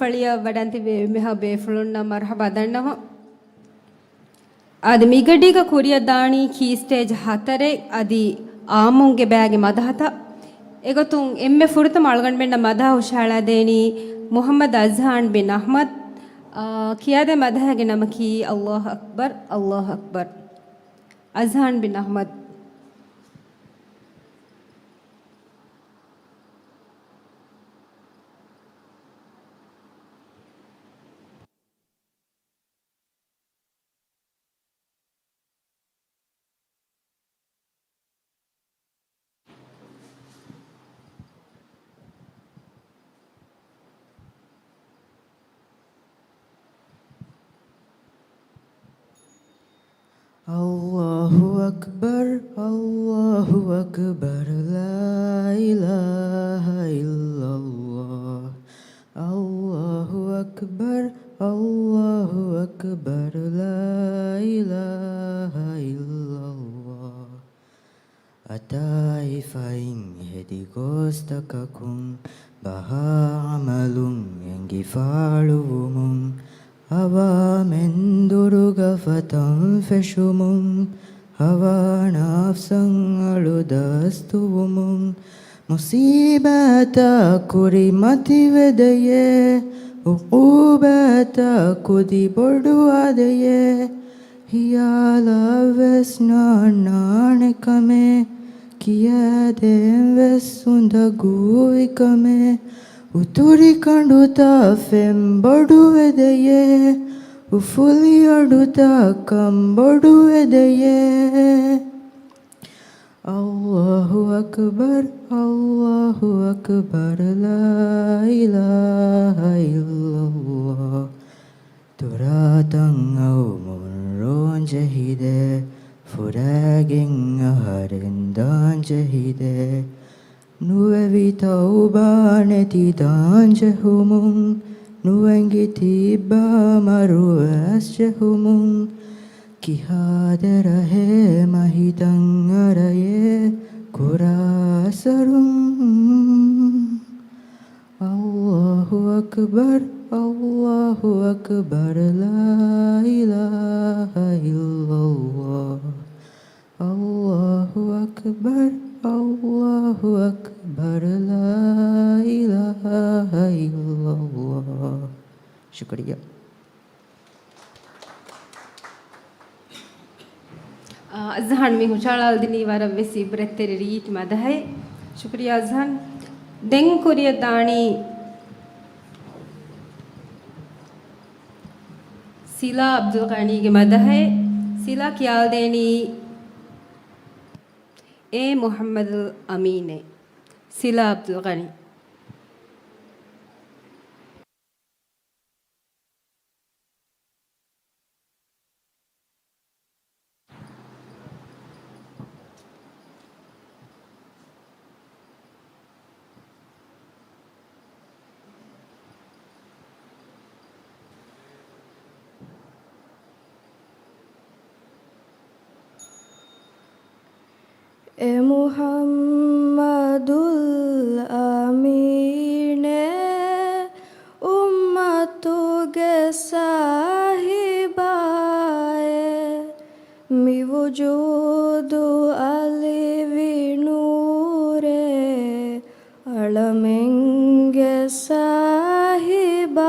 ಫಳಿಯ ವಡಂತಿ ಮೆಹ ಬೇಫುಳುನ್ನ ಮರ್ಹಬ ದಣ್ಣವ ಅದು ಮಿಗಡಿಗ ಕುರಿಯ ದಾಣಿ ಕೀ ಸ್ಟೇಜ್ 4 ಅದಿ ಆಮುಂಗೆ ಬ್ಯಾಗೆ ಮದಹತ ಎಗೊತುಂ ಎಮ್ಮೆ ಫುರುತ ಮಳಗಂಡ್ ಬೆಂಡ ಮದಹ ಹುಷಾಳದೇನಿ ಮುಹಮ್ಮದ್ ಅಜ್ಹಾನ್ ಬಿನ್ ಅಹ್ಮದ್ ಕಿಯಾದೆ ಮದಹಗೆ ನಮಕಿ ಅಲ್ಲಾಹ್ ಅಕ್ಬರ್ Azhan bin Ahmed Allahu Akbar, Allahu Akbar, La ilaha illallah. Allahu Akbar, Allahu Akbar, La ilaha illallah. Ataifain hedi gostakakun, baha amalun engifalumun. Avamendurugafatam feshumum Havanafsang aludastuvumum Musibata kuri mativedaye Uqubata kudi bodu adaye Hiyala vesna nanekame Kiyadem vesunda guvikame ಉತುರಿ ಕಂಡುತ ಫೆಂಬಡುವೆದೆಯೇ ಉಫುಲಿ ಅಡುತ ಕಂಬಡುವೆದೆಯೇ ಅಲ್ಲಾಹು ಅಕ್ಬರ್ ಲಾ ಇಲಾಹ ಇಲ್ಲಲ್ಲಾಹ್ ತುರಾತಂಗೌ ಮುನ್ರೋನ್ ಜಹಿದೆ ಫುರಾಗೆಂಗ ಹರಿಂದಾನ್ ಜಹಿದೆ Nuevi taubane danjehumum Nuengi tiba maruas jehumum Kihaderahe mahidangaraye kurasarum Allahu Akbar La ilaha illallah Allahu Akbar La ilaha illallah. Shukriya. ಅಜ್ಹಾನ್ ಮಿ ಹುಷಾಳಾಲ್ ದಿನಿ ವಾರ ವೆಸಿ ಬ್ರೆತ್ತೆರಿ ರೀತ್ ಮದಹೈ ಶುಕ್ರಿಯಾ ಅಜ್ಹಾನ್ ದೆಂಗ್ ಕುರಿಯ ದಾಣಿ ಸಿಲಾ ಅಬ್ದುಲ್ ಗಾನಿಗೆ ಮದಹೈ ಸಿಲಾ ಕಿಯಾಲ್ ದೇನಿ ए मोहम्मद अमीन सिला Abdul Ghani E Muhammadul Amine ummatuge sahibaye mi wujudu alivinure alamenge sahibaye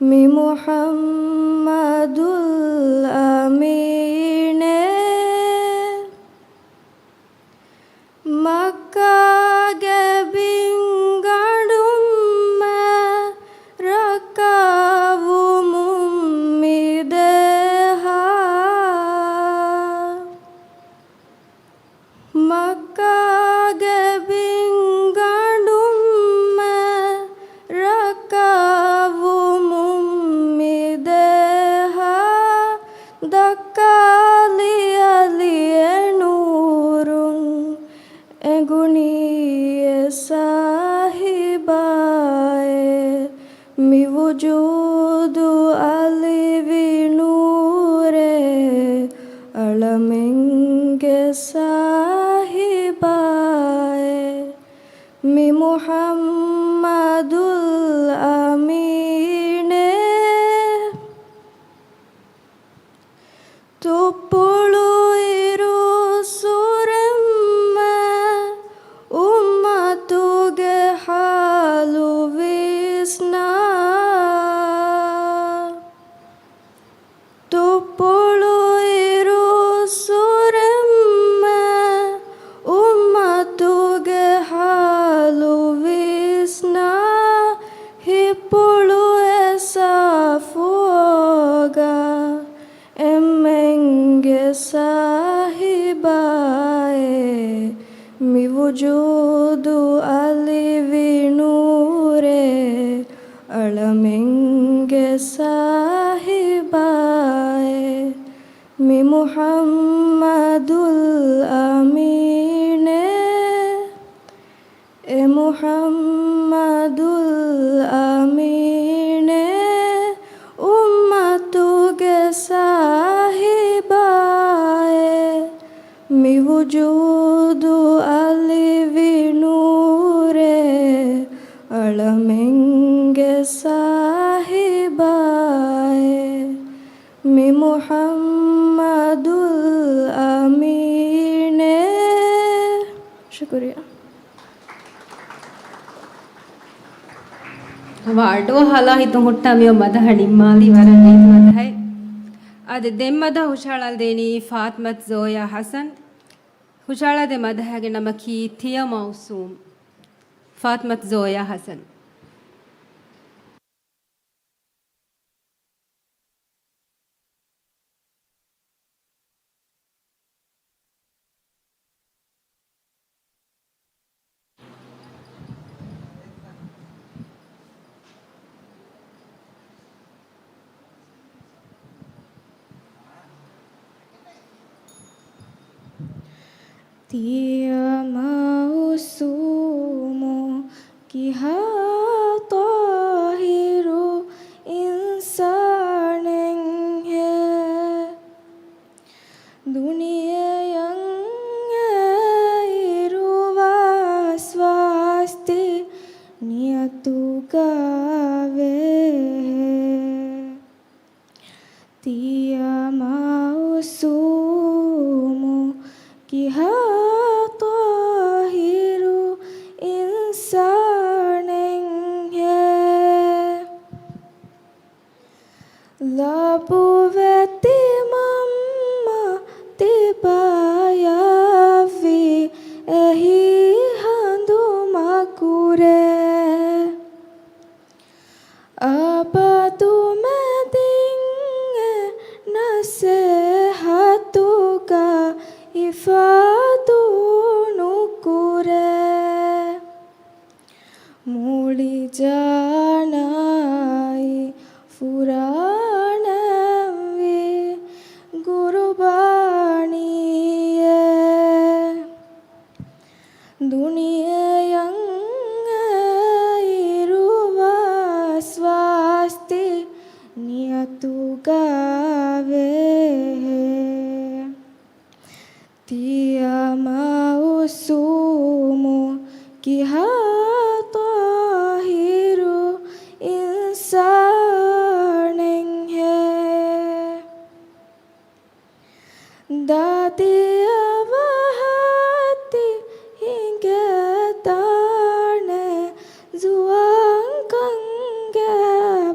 mi Muhammadul Amine Makkage bingadumme rakavumum mideha Makkage bingadumme rakavumum mideha Dakkali alienurun Eguniye sahibaye mi wujudu alivinure alamenge sahibaye mi Muhammadul ತುಪ್ಪುಳು ಇರು ಸುರಮ್ಮ ಉಮ್ಮತುಗೆ ಹಾಲು ವಿಸ್ನ ತುಪ್ಪುಳು ಇರು ಸುರಮ್ಮ ಉಮ್ಮತುಗೆ ಹಾಲು ವಿಸ್ನ ಹಿಪ್ಪುಳು ಎಸಾಫೋಗ ಎಮ್ಮೆಂಗೆ ಸಾಹಿಬಾಯೆ ಮಿವುಜೂದು ಅಲಿವಿನೂರೆ ಅಳಮೆಂಗೆ ಸಾಹಿಬಾಯೆ ಮಿ ಮುಹಮ್ಮದುಲ್ ಅಮೀನೆ A ಮುಹಮ್ಮದುಲ್ ಅಮೀನೆ ಉಮ್ಮತುಗೆ ಸಾಹಿಬಾಯೆ ಮಿವುಜೂದು ಅಲಿವಿನೂರೆ ಅಳಮೆಂಗೆ ಸಾಹಿಬಾಯೆ ಮಿ ಮುಹಮ್ಮದುಲ್ ಅಮೀನೆ ಶುಕ್ರಿಯಾ वाडो हाला हितु हुट्टा मियो मद हडिम्माली वरन नीत मद है अद देम्मद हुशाळल देनी फातमत जोया हसन हुशाळा दे मद है नमकी थिया मौसूम फातमत Zoya Hasan Dia mausumu kihatahiru insaneng he dunia yang iruwa swasti niatu gawe dia mausumu kihatahiru insaneng he labu veti mamma tibayavi ehi handu makure apa tu medinge nasehatuka ifatu nukure muli janai furanavi gurbaniye dunia yang iruwa swasti niatu gawe dia mausumu kihatahiru insaneng he dati avahati hingga tane zuang kanggabar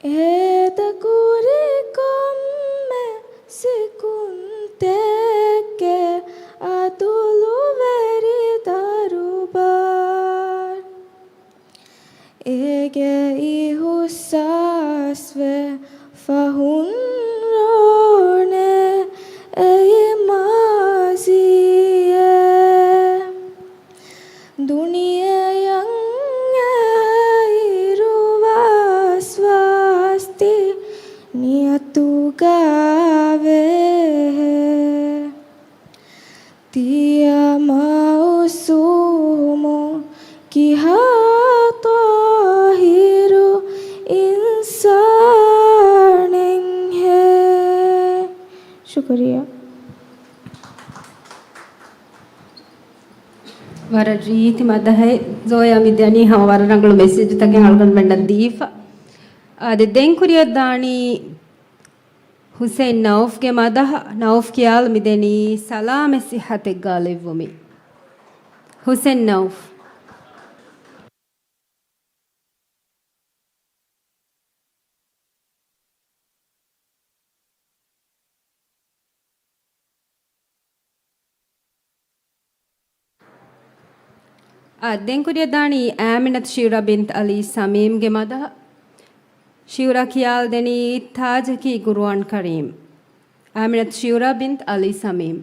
eta kurikom sikunteke atulu veri darubar ege ihusasve fahunrone maziye dunia yang iruwa swasti niatu gawe dia mausumu kihatahiru insaneng he शुक्रिया ವರ ರೀತಿ ಮದ high Zoya ಮಿದ್ಯಾನಿ ಹಮ ವರ ರಂಗಳು message ತಗೆ ಹಳ್ಕೊಂಡ್ ಬಂಡ ದೀಫ ade denkuriyadani Hussein Naufge madaha Nauf kiyal mideni salame sihatek galevumi Hussein Nauf denkuriyadani Aminat Shira bint Ali Samim ge madaha Shura kiyal deni Tajaki Guruan Karim Aminat Shura bint Ali Samim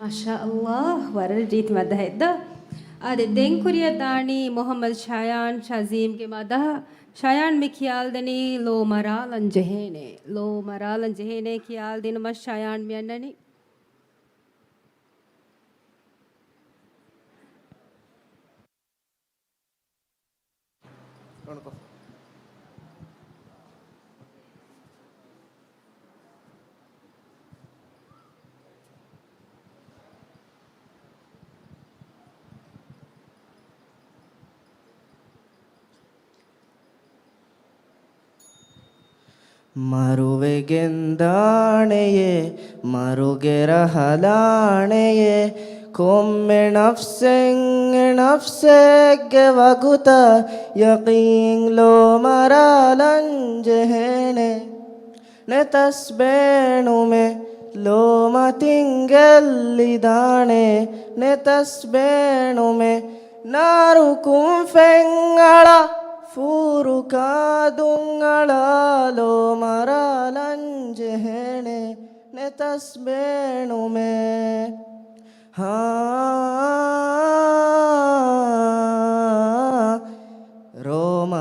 Masha Allah waral jeet madahedda ade denkuriyadani Muhammad Shayan Shazim ge madaha Shayan me khiyal deni lo maralan jehene khiyal din mas Shayan me annani ಮರುವೆಗೆಂದಾಣೆಯೇ ಮರುಗೆರಹಲಾಣೆಯೇ ಕೊಮ್ಮೆ ನಫ್ಸೆಗ್ಗೆ ವಗುತ ಯಕೀಂಗ್ಲೋ ಮರಾಲಂಜೆಹೆನೆ ನೆ ತಸ್ಬೇಣುಮೆ ಲೋಮ ತಿಂಗೆಲ್ಲಿದಾಣೆ ನೆ ತಸ್ಬೇಣುಮೆ ನಾರು ಕುಂಫೆಂಗಳ ഫൂറുകാതുങ്ങളാലോ മറാലഞ്ചെഹേണെ നെ തസ്ബേണുമേ ഹാ ರೋಮ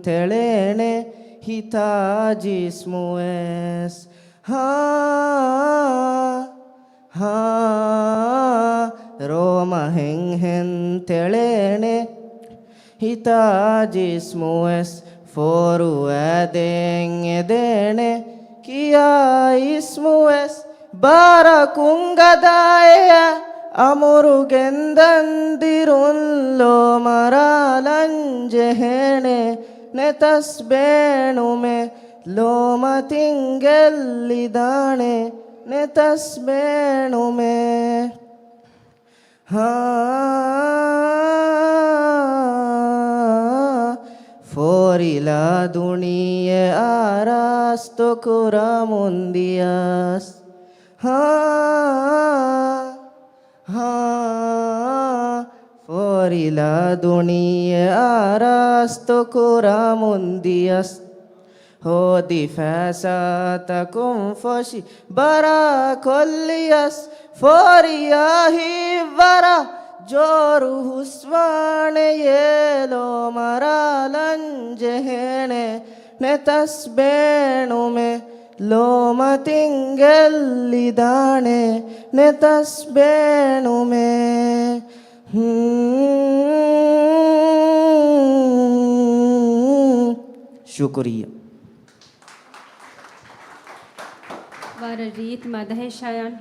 ತೆಳೆಣೆ ಹಿತಾಜಿಸ್ಮುವೆಸ್ ಹಾ ಹಾ ರೋಮ ತೆಳೆಣೆ ಹಿತಾಜಿಸ್ಮುವೆಸ್ four ಎದೆಣೆ ಕಿಯಾ ಇಸ್ಮುವೆಸ್ ಬಾರ ಕುಂಗದಾಯ ಅಮುರುಗೆಂದಂದಿರುಲ್ಲೋ ಮರಾಲಂಜೆಹೆಣೆ ನೆ ತಸ್ಬೇಣುಮೆ ಲೋಮ ತಿಂಗೆಲ್ಲಿದಾಣೆ ನೆ ತಸ್ಬೇಣುಮೆ ಹಾ ಫೋರಿಲ ದುಣಿಯೆ ಆರಾಸ್ತು ಕುರ ಮುಂದಿಯಾಸ್ ಹಾ ಫೋರಿಲ ದುಣಿಯೆ ಆರಾಸ್ತು ಕುರ ಮುಂದಿಯಸ್ ಹೋದಿ ಫಾಸತಕುಂ ಫಶಿ ಬರ ಕೊಲ್ಲಿಯಸ್ ಫೋರಿಯಾ ಹಿವರ ಜೋರು ಹುಸ್ವಾಣೆ ಏಲೋ ಮರಾಲಂಜೆಹೆಣೆ ನೆ ತಸ್ಬೇಣುಮೆ ಲೋಮ ತಿಂಗೆಲ್ಲಿದಾಣೆ ನೆ ತಸ್ಬೇಣುಮೆ ಶುಕ್ರಿಯ ವಾರ ರೀತ್ ಮದಹೇಶಾಯನ್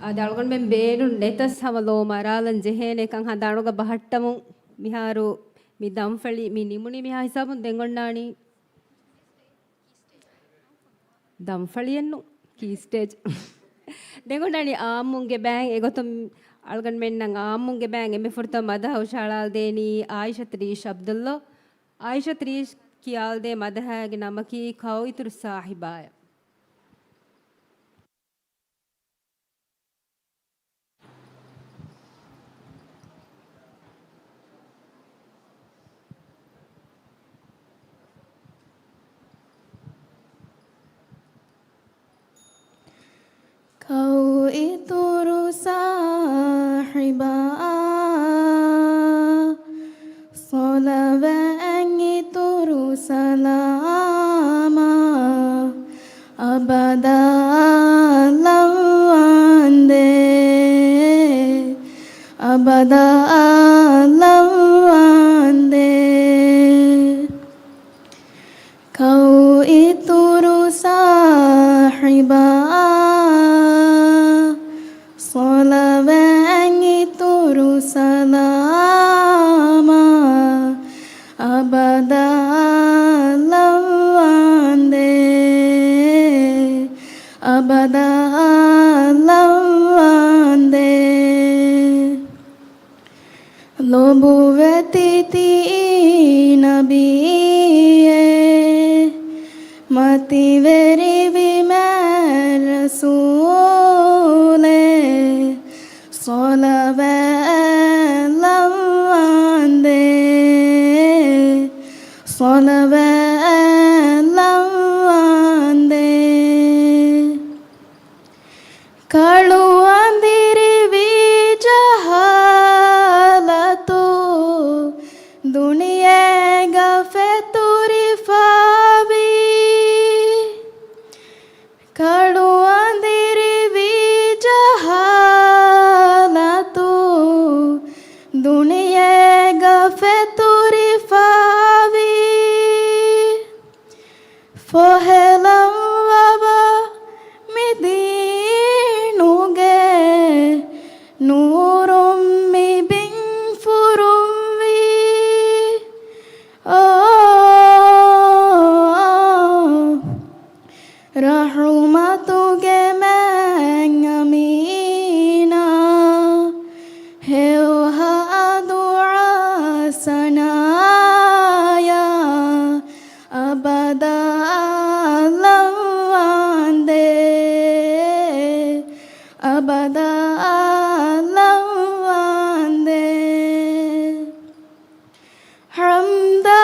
ಅದಳ್ಗೊಂಡು మేము ಬೇರು ನೆತಸ್ ಹವಲೋ ಮರಾಲನ್ ಜೆಹೇನೆ ಕಂ ಹದಾಣುಗ ಬಹಟ್ಟಮು ಮಿಹಾರು ಮಿ ದಂಫಳಿ ಮಿ ನಿಮುನಿ ಮಿಹಾ ಹಿಸಾಬುನ್ ದೆಂಗೊಂಡಾಣಿ ದಂಫಳಿಯನ್ನು ಕೀ ಸ್ಟೇಜ್ ದೆಂಗೊಂಡಾಣಿ ಆಮುಂಗೆ ಬ್ಯಾಂಗ್ ಎಗೊತ್ತಂ ಅಳ್ಗಂಡು ಮೆನ್ನಂಗೆ ಆಮುಂಗೆ ಬ್ಯಾಂಗ್ ಎಮ್ಮೆ ಫುರ್ತ ಮದ ಹೌಶಾಳಾಲ್ ದೇನಿ ಆಯಿಷತ್ ರೀಶ್ ಅಬ್ದುಲ್ಲೋ ಆಯಿಷತ್ ರೀಶ್ ಕಿಯಾಲ್ ದೇ ಮದಹಾಗಿ ನಮಕಿ ಖೌಯಿತುರ್ ಸಾಹಿಬಾಯ Kau itu sahiba Salawat itu salama Abada lawande Abada lawande Kau itu sahiba Salawat itu salama Abada lawande Abada lawande Lobuvetiti nabiye Mati veri vimer rasule Salawat lawande Salawat lawande Kaluandiri vijahalatu Duniyaga feturi fabi Kaluandiri vijahalatu Duniyaga feturi favi Fohelam waba midinuge Nurum mi bing furum vi Rahumatuge mengamina Heuha dua sanaya Abada lawande Abada lawande Hamda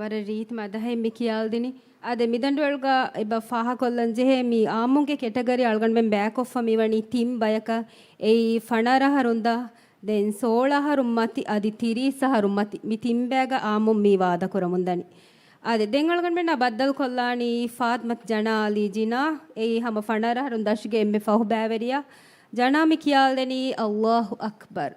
ವರ ರೀತ್ ಮದಹೆ ಮಿ ಕಿಯಾಲ್ದಿನಿ ಅದೆ ಮಿದಂಡು ಒಳ್ಗ ಇಬ್ಬ ಫಾಹ ಕೊಲ್ಲಂಜೆಹೆ ಮಿ ಆಮುಂಗೆ category ಅಳ್ಗಂಡ್ ಬೆಂ back of ಮಿವಣಿ ತಿಮ್ ಬಯಕ ಏಯ್ ಫಣರಹ ರುಂದ then ಸೋಳಹ ರುಮ್ಮತಿ ಅದಿ ತಿರೀಸಹ ರುಮ್ಮತಿ ಮಿ ತಿಂಬ್ಯಾಗ ಆಮುಂ ಮಿ ವಾದ ಕೊರಮುಂದನಿ ಅದೆ then ಅಳ್ಗಂಡ್ ಬೆಂಡ ಬದ್ದಲ್ ಕೊಲ್ಲಾಣಿ ಫಾತ್ ಮತ್ ಜನ ಅಲಿ ಜಿನಾ ಏಯ್ ಹಮ ಫಣರಹ ರುಂದಶ್ಗೆ ಎಮ್ಮೆ ಫಹು ಬ್ಯಾವೆರಿಯಾ ಜನ ಮಿ ಕಿಯಾಲ್ದೆನಿ ಅಲ್ಲಾಹು Akbar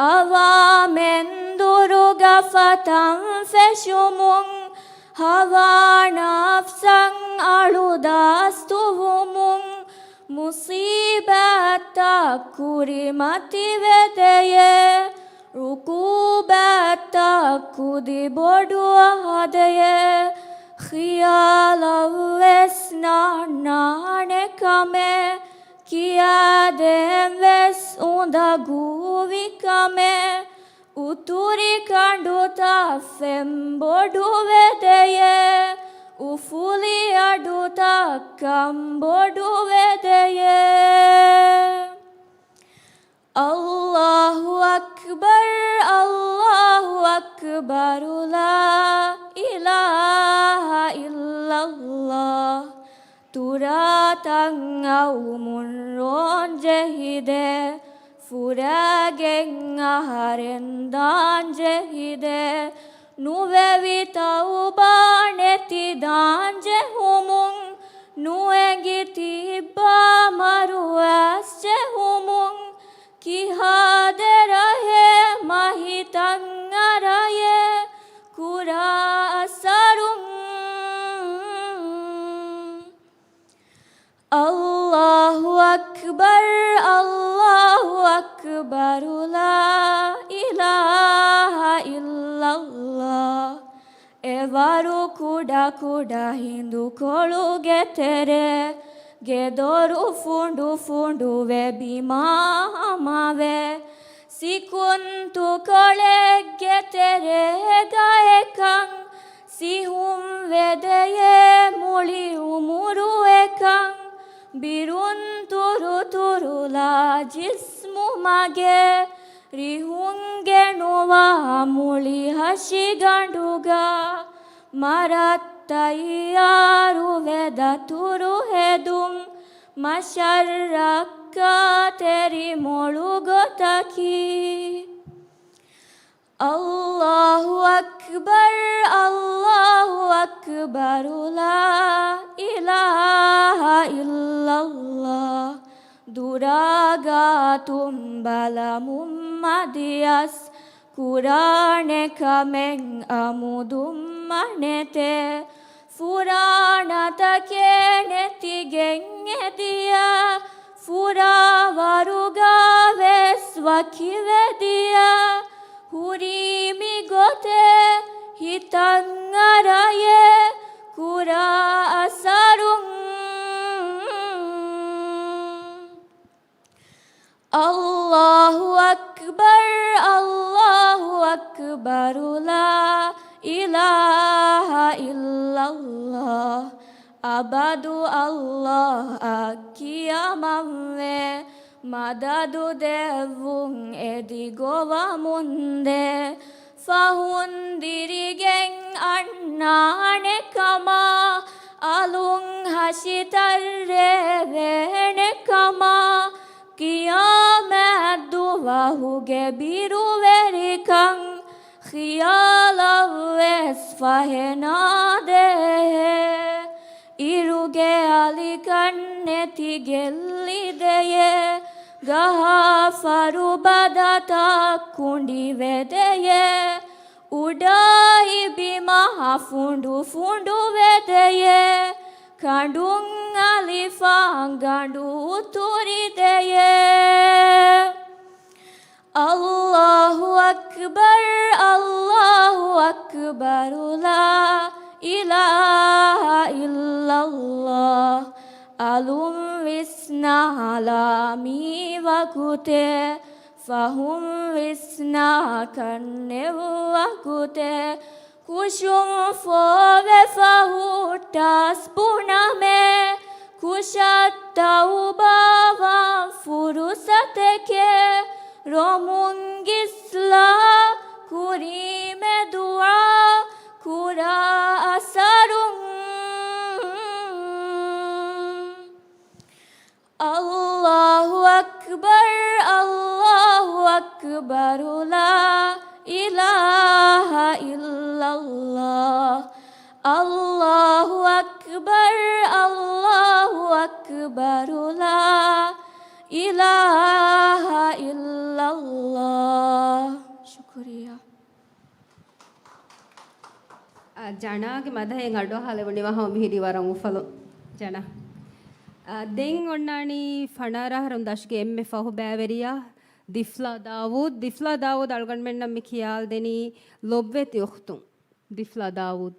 Avamenduruga fatan feshumun Hava nafsan aludastuhumun Musibata kurimati vedeye Rukubata kudi bodu ahadeye Khiyalavesna nanekame Kiadem ves unda guvikame Uturi kanduta fembodu vedeye Ufuli aduta kambodu vedeye Allahu Akbar Allahu Akbar La ilaha illallah Turatangau munron jehide Furagenga harendan jehide Nuvevi taubaneti dan jehumung Nuegiti ba maruas jehumung Kihaderahe mahitangaraye Kura asarung Allahu Akbar Allahu Akbar La ilaha illallah Evaru kuda kuda hindu koluge tere Gedoru fundu fundu ve bimamave Sikuntu kolege tere gaekang Sihum vedeye muli umuru ekang Birun turu turu la jismu mage Rihunge nova muli hashiganduga Marattayaru veda turu hedum Masharrakka teri molugotaki Allahu Akbar, Allahu Akbar, La කුරාගාතුම් බලමුම් මදියස් කුරාණෙකමෙන් අමුදුම් මනෙතේ ෆුරාණතකේ නැතිගෙන් එදියා ෆුරාවරුගාවෙස් වකිවෙදියා හුරීමි ගොතේ හිතන් අරයේ කුරා අසරුම් Allahu Akbar, Allahu Akbar, la ilaha illallah. Abadu Allah akiyamamme madadu devun edigova munde fahundirigen annane kama alung hashitarre vene kama Qiyamet duvahuge biruverikang Khiyalaves fahenade Iruge alikaneti gellideye Gaha farubadata kundi vedeye Udai bimaha fundu fundu vedeye Kandung alifang gandu turideye Allahu Akbar, Allahu Akbar, la ilaha illallah Alum visna alami vakute Fahum visna kanne vakute Kushum fove fahutas puname Kushatta ubava furusateke Romungisla kurime dua Kura asarum Allahu Akbar, Allahu Akbar, la ilaha illallah Allahu Akbar, Allahu Akbar, la ilaha illallah Shukriya ජනාගේ මදහෙන් අඩුව හලවනිව හම මිහිරි වරන් උෆලු ජන දෙන් ඔන්නානි ෆනාරහරුන් දශගේ එම්මෙ ෆහු බෑවරියා දිෆ්ලා දාවුද් අල්ගන් මෙන්නම් මි කියාල් දෙනි ලොබ්වෙති උඛ්තුන් දිෆ්ලා දාවුද්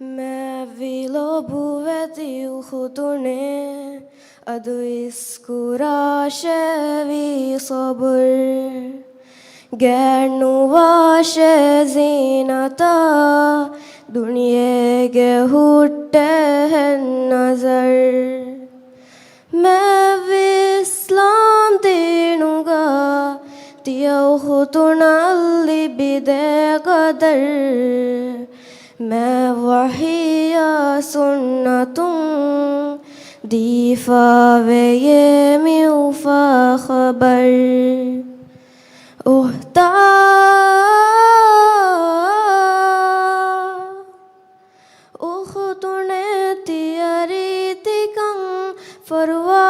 मैं willow बुवेती खुतुने अदु इस्कुराशे we सबुर गैनुवाशे ज़ीनता दुनिया के हुट्टे नजर मैं विस्लाम दिनुगा तिया खुतुनाली बिदे कदर मैं वहिया सुन्नतुं दीफावे ये म्यूफा खबर उहता उखतुने तियरी तिकं फरवा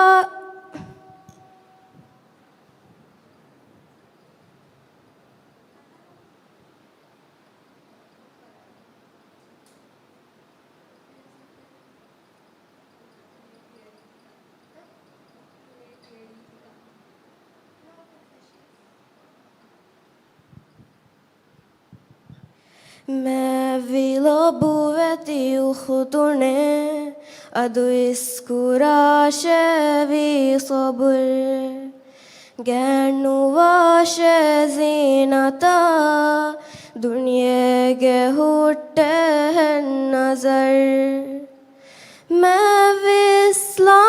मैं विलो बुवेती खुतुने अदु इस्कुराशे वी सबुर गैनुवाशे ज़ीनता दुनिया के हुट्टे नजर मैं विस्लाम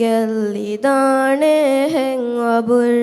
ಗೆಲ್ಲಿದಾಣೆ ಹೆಂಗಬುರ್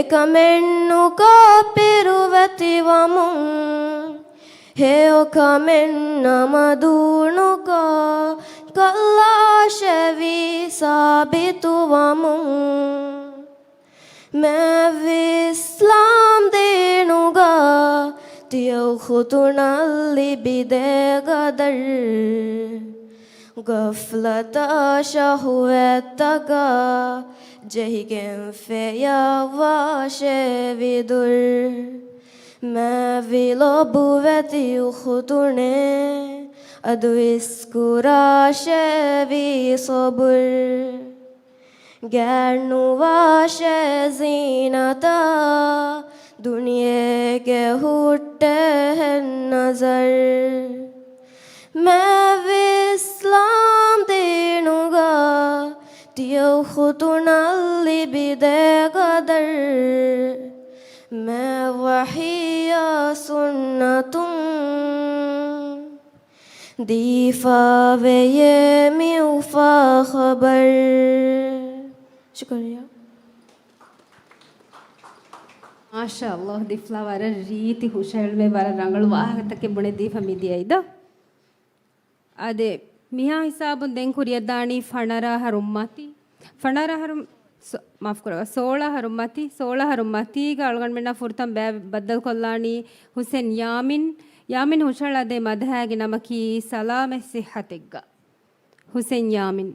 එකමෙන්නු කාපිරුවතිවමු හේයකමෙන් නමදුනුකා කල්ලාශවී සාබිතුවමු मैं इस्लाम देनुगा तियो खुतुनल्ली बिदे गदर गफलता शहुएतगा जहिगें फेया वाशे विदुर मैं विलो बुवेति खुतुने अदु इस्कुराशे वि सबुर गैरनुवाशे ज़ीनता दुनिया के हुट्टे है नज़र मैं इस्लाम देनुगा तियो खुतुनल्ली बिदे गदर मैं वहिया सुन्नतुम दीफा वे ये मिउफा खबर शुक्रिया ಮಾಷಾ ಅಲ್ಲಾಹ್ ದಿಫ್ಲಾ ವರ ರೀತಿ ಹುಷಾಳ್ವೆ ವರ ರಂಗಳು ವಾಹತಕ್ಕೆ ಬುಣೆ ದೀಫ ಮಿದಿಯೈದ ಅದೇ ಮಿಹಾ ಹಿಸಾಬುನ್ ದೆನ್ ಕುರಿಯದ್ದಾಣಿ ಫಣರ ಹರುಮ್ಮತಿ ಫಣರ ಹರುಮ್ ಮಾಫ್ ಕರವ ಸೋಳ ಹರುಮ್ಮತಿಗ ಅಳಗಣ್ಮೆಣ್ಣ ಫುರ್ತಂ ಬೇ ಬದ್ದಲ್ ಕೊಲ್ಲಾಣಿ Hussain Yameen ಹುಷಾಳದೆ ಮದಹಾಗಿ ನಮಕಿ ಸಲಾಮೆ ಸಿಹತೆಗ್ಗ Hussain Yameen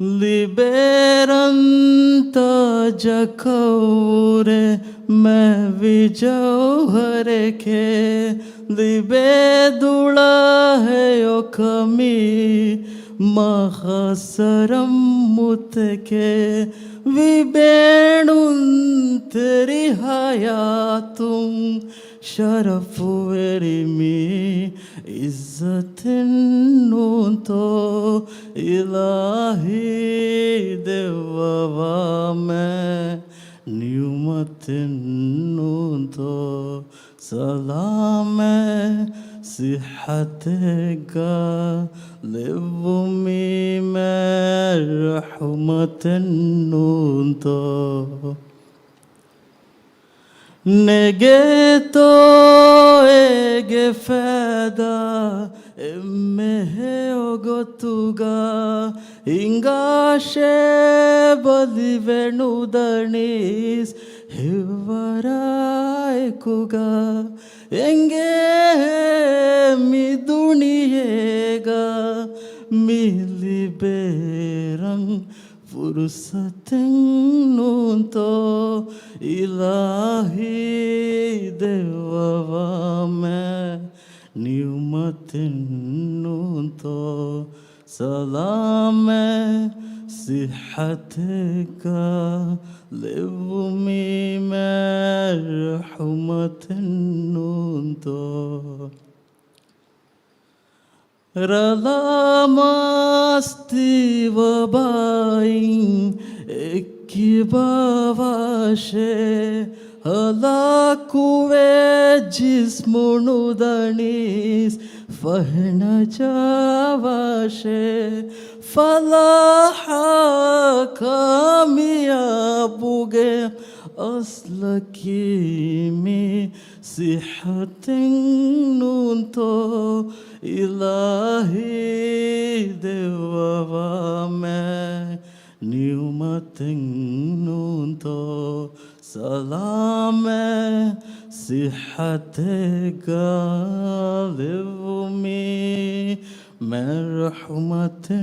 liberanta jacore me vijauhar ke libedula hai o kami mahasaram mutke vibenun teri hayatum ಶರಫುವೆರಿಮಿ ಇಜ್ಜತೆನ್ನೂಂತೋ Ilahi ದೆವ್ವವಾಮೆ ನ್ಯೂಮತೆನ್ನೂಂತೋ ಸಲಾಮೆ ಸಿಹತೆಗ ಲೆವ್ವುಮಿ ಮೆ ರಹಮತೆನ್ನೂಂತೋ ನೆಗೆ ತೋ ಎಗೆ ಫೇದ ಎಮ್ಮೆಹೆ ಒಗೊತ್ತುಗ ಹಿಂಗಾಶೆ ಬಲಿವೆಣುದಣೀಸ್ ಹಿವರಾಯಕುಗ ಎಂಗೆ ಮಿದುಣಿಯೇಗ ಮಿಲಿ ಬೇರಂಗ್ ಫುರ್ಸತೆನ್ನೂಂತೋ ಇಲಾಹಿ ದೆವ್ವವಾಮೆ ನ್ಯೂಮತೆನ್ನೂಂತೋ ಸಲಾಮೆ ಸಿಹತೆಗ ಲೆವ್ವುಮಿ ಮೆ ರಹಮತೆನ್ನೂಂತೋ ರಲಾಮಸ್ತಿ ವಬಾಯಿಂ ಎಕ್ಕಿಬವಾಶೆ ಹಲಾಕುವೆ ಜಿಸ್ಮುಣುದಣೀಸ್ ಫಹಣ ಜಾವಾಶೆ ಫಲಾಹ ಕಾಮಿಯಾಬುಗೆ ಅಸ್ಲಕೀಮಿ ಸಿಹತೆನ್ನೂಂತೋ ಇಲಾಹಿ ದೆವ್ವವಾಮೆ ನ್ಯೂಮತೆನ್ನೂಂತೋ ಸಲಾಮೆ ಸಿಹತೆಗ ಲೆವ್ವುಮಿ ಮೆ ರಹಮತೆನ್ನೂಂತೋ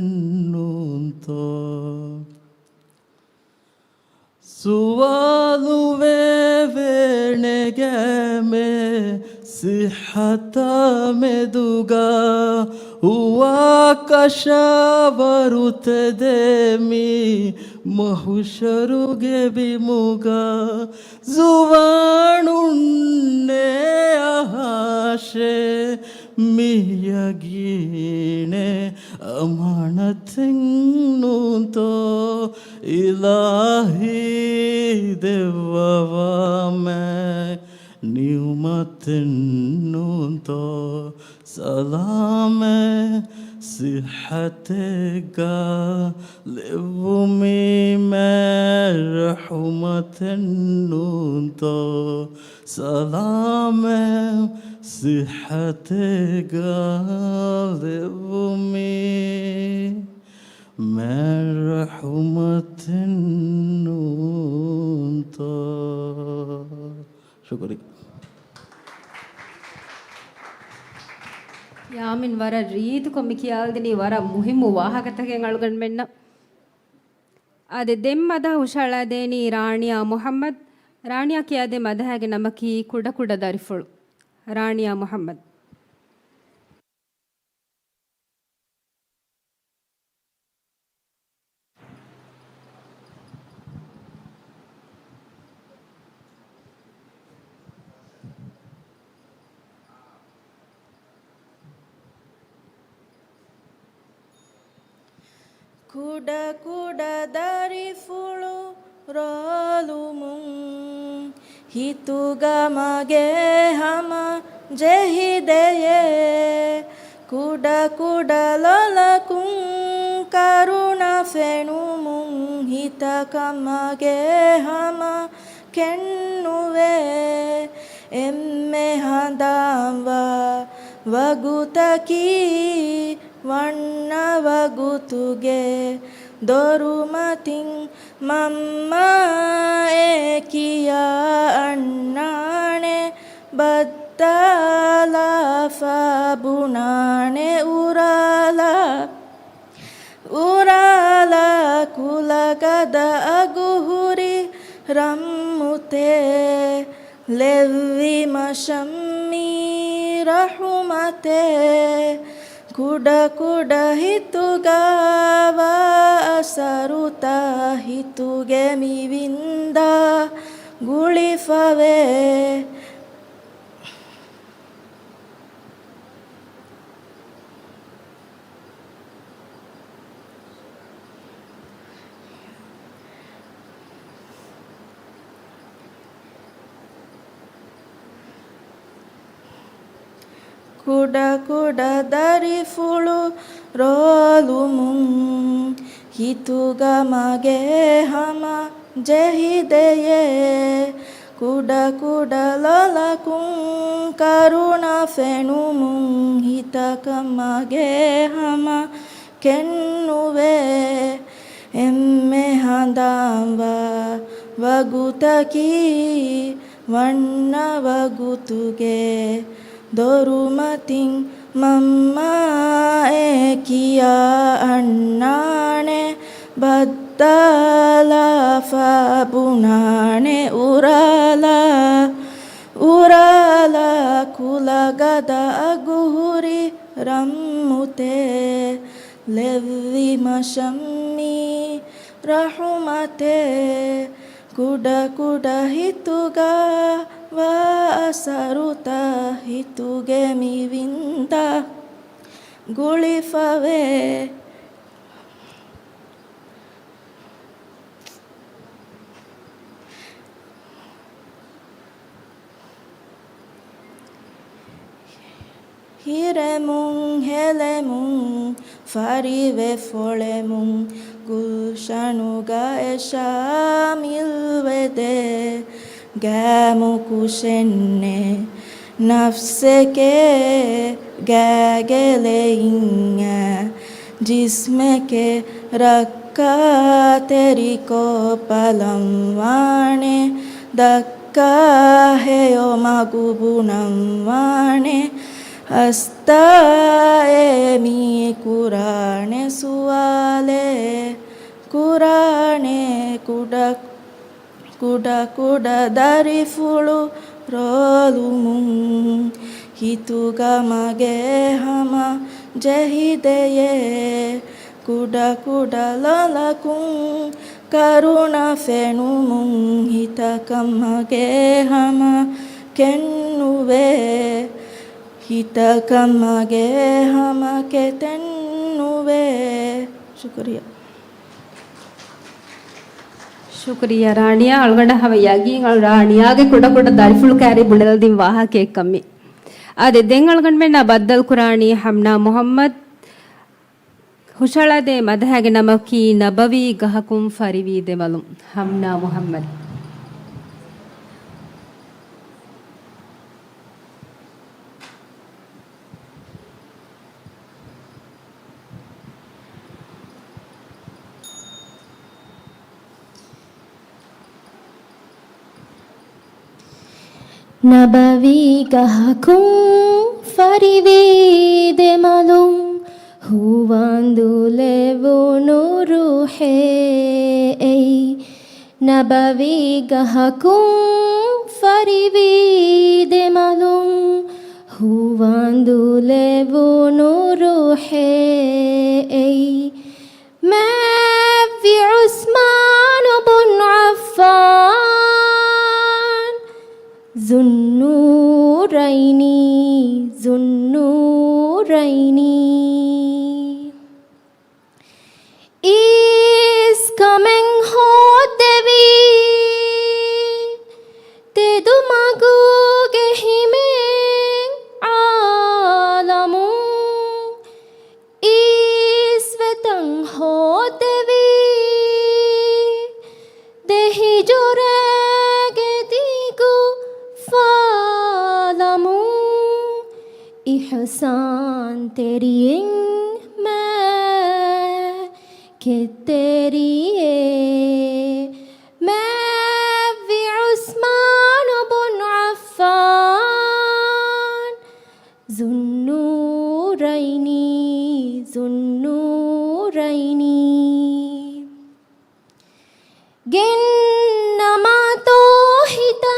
ಸುವಾಲುವೆ ವೇಣೆಗೆ ಮೆ ಸಿಹತ ಮೆದುಗ ಹೂವಾಕಾಶ ಬರುತ್ತದೆ ಮೀ ಮಹುಷರುಗೆ ಬಿಮುಗ ಜುವಾಣುಣ್ಣೆ ಆಶೆ ಮಿಯಗೀಣೆ ಅಮಣತೆನ್ನೂಂತೋ ಇಲಾಹಿ ದೆವ್ವವಾಮೆ ನ್ಯೂಮತೆನ್ನೂಂತೋ ಸಲಾಮೆ ಸಿಹತೆಗ ಲೆವ್ವುಮಿ ಮೆ ರಹಮತೆನ್ನೂಂತೋ ಸಲಾಮೆ ಸಿಹತೆಗ ಲೆವ್ವುಮಿ ಮೆ ರಹಮತೆನ್ನೂಂತೋ ಶುಕ್ರಿ ಯಾಮಿನ್ ವರ ರೀತು ಕೊಮ್ಮಿ ಕಿಯಾಲ್ದಿನಿ ವರ ಮುಹಿಮು ವಾಹಕತೆಗೆ ಅಳುಗಣ್ಮೆನ್ನ ಅದೆ ದೆಮ್ಮದ ಹುಷಾಳದೇನಿ ರಾಣಿಯ ಮೊಹಮ್ಮದ್ ರಾಣಿಯ ಕಿಯಾದೆ ಮದಹಾಗೆ ನಮಕಿ ಕುಡ ಕುಡ ದರಿಫುಳು ರಾಣಿಯ ಮೊಹಮ್ಮದ್ ಕುಡ ಕುಡ ದರಿಫುಳು ರಾಲುಮುಂ ಹಿತುಗ ಮಗೆ ಹಮ ಜೆಹಿದೆಯೇ ಕುಡ ಕುಡ ಲೊಲಕುಂ ಕರುಣ ಫೆಣುಮುಂ ಹಿತ ಕಮಗೆ ಹಮ ಕೆಣ್ಣುವೆ ಎಮ್ಮೆ ಹಂದಾವ ವಗುತಕಿ ವಣ್ಣ ವಗುತುಗೆ ದೊರುಮತಿಂ ಮಮ್ಮ ಏಕಿಯ ಅಣ್ಣಾಣೆ ಬತ್ತಲ ಫಬುನಾಣೆ ಉರಾಲ ಕುಲಗದ ಅಗುಹುರಿ ರಮ್ಮುತೆ ಲೆವ್ವಿ ಮಶಮ್ಮಿ ರಹುಮತೆ ಕುಡ ಕುಡ ಹಿತುಗಾವ ಸರುತ ಹಿತುಗೆ ಮಿವಿಂದ ಗುಳಿಫವೆ ಕುಡ ಕುಡ ದರಿಫುಳು ರೋಲುಮುಂ ಹಿತುಗ ಮಗೆ ಹಮ ಜಹಿದೆಯೇ ಕುಡ ಕುಡ ಲಲಕುಂ ಕರುಣ ಫೆನುಮುಂ ಹಿತಕ ಮಗೆ ಹಮ ಕೆನ್ನುವೆ ಎಮ್ಮೆ ಹಂದಾಂವ ವಗುತಕಿ ವಣ್ಣ ವಗುತುಗೆ ದೊರುಮತಿಂ ಮಮ್ಮ ಏಕಿಯ ಅಣ್ಣಾಣೆ ಬದ್ದಲ ಫಬುನಾಣೆ ಉರಲ ಉರಲ ಕುಲಗದ ಗುಹುರಿ ರಮ್ಮುತೆ ಲೆವ್ವಿ ಮಶಮ್ಮಿ ರಹುಮತೆ ಕುಡ ಕುಡ ಹಿತುಗ ವಾಸರುತ ಹಿತುಗೆ ಮಿವಿಂದ ಗುಳಿಫವೆ ಹಿರೆಮುಂ ಹೆಲೆಮುಂ ಫರಿವೆ ಫೊಳೆಮುಂ ಗುಲ್ಶನುಗ ಎಶಾಮಿಲ್ವೆದೆ ಗ್ಯಾಮು ಕುಶೆನ್ನೆ ನಫ್ಸೆಕೆ ಗ್ಯಾಗೆಲೆ ಇಂಗ ಜಿಸ್ಮೆಕೆ ರಕ್ಕ ತೆರಿಕೋ ಪಲಂವಾಣೆ ದಕ್ಕ ಹೆಯೋ ಮಗುಬುಣಂವಾಣೆ ಹಸ್ತಾಯೇ ಮೀ ಕುರಾಣೆ ಸುವಾಲೆ ಕುರಾಣೆ ಕುಡ ಕುಡ ಕುಡ ದರಿಫುಳು ರೋಲುಮುಂ ಹಿತುಗ ಮಗೆ ಹಮ ಜಹಿದೆಯೇ ಕುಡ ಕುಡ ಲಲಕುಂ ಕರುಣ ಫೆನುಮುಂ ಹಿತಕ ಮಗೆ ಹಮ ಕೆನ್ನುವೆ ಹಿತಕ ಮಗೆ ಹಮ ಕೆತೆನ್ನುವೆ ಶುಕ್ರಿಯ ಶುಕ್ರಿಯ ರಾಣಿಯ ಒಳಗಡ ಹವಯಾಗಿ ರಾಣಿಯಾಗೆ ಕೂಡ ಕೂಡ ದಾರಿಫುಳು ಕ್ಯಾರಿ ಬುಣಲ್ ದಿಂ ವಾಹ ಕೇಕ್ ಕಮ್ಮಿ ಅದೇ ದೆಂಗ್ ಒಳಗಂಡ್ ನಾ ಬದ್ದಲ್ ಕುರಾಣಿ ಹಮ್ನಾ ಮೊಹಮ್ಮದ್ ಹುಷಳದೆ ಮದಹಾಗೆ ನಮಕಿ ನಬವಿ ಗಹಕುಂ ಫರಿವಿ ದೆಮಲುಂ ಹಮ್ನಾ ಮೊಹಮ್ಮದ್ ನಬವಿ ಗಹಕುಂ ಫರಿವೀದೆ ಮಲುಂ ಹೂವಂದುಲೆವು ನೂರು ಹೇ ನಬವಿ ಗಹಕುಂ ಫರಿವೀದೆ ಮಲುಂ ಹೂವಂದುಲೆವು ನೂರು ಹೇ ಮಾವಿ Usman bin Afghan ज़ुन्नूरैनी ज़ुन्नूरैनी is coming hot devi te dumagu gehimeng alamu is vetang hot devi dehi jore ihsan teri मैं कि तेरी मैं भी उस्मान बुन अफ़्फ़ान ज़ुन्नूरैनी ज़ुन्नूरैनी गिन्नमा तो हिता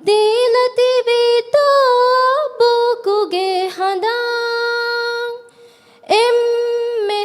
दिलती भी तो बुकुगे हदा एम में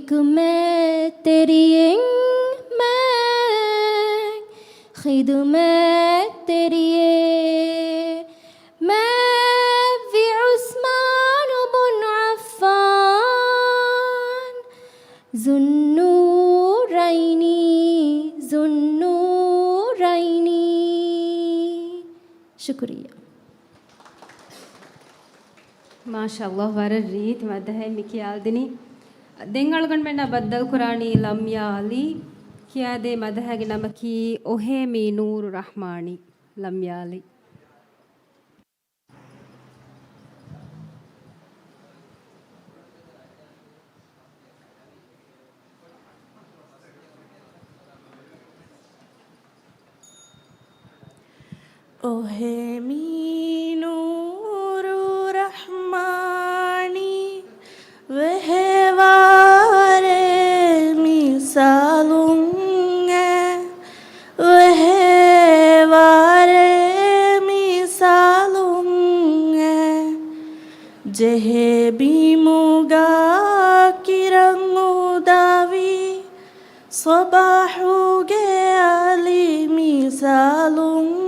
एक मैं तेरी एक मैं खिदमत तेरी मैं भी उस्मान बिन अफ़्फ़ान ज़ुन्नूरैनी ज़ुन्नूरैनी। शुक्रिया। ಮಾಶಾಅಲ್ಲಾಹ್ ವರ ರೀತ್ ಮದಹೆ ಮಿಕಿಯಾಲ್ದಿನಿ ದೆಂಗಳಗಣ ಮೆನ್ನ ಬದ್ದಲ್ ಕುರಾನಿ ಲಮ್ಯಾ ಅಲಿ ಕಿಯಾದೆ ಮದಹಗೆ ನಮಕಿ ಒಹೆ ಮಿ ನೂರ್ ರಹಮಾನಿ ಲಮ್ಯಾ ಅಲಿ ओहे मीनूरु रहमानी वह वारे मिसालुंगे वह वारे मिसालुंगे जेहे बीमुगा किरंगु दावी स्वबाहुगे Ali मिसालुंगे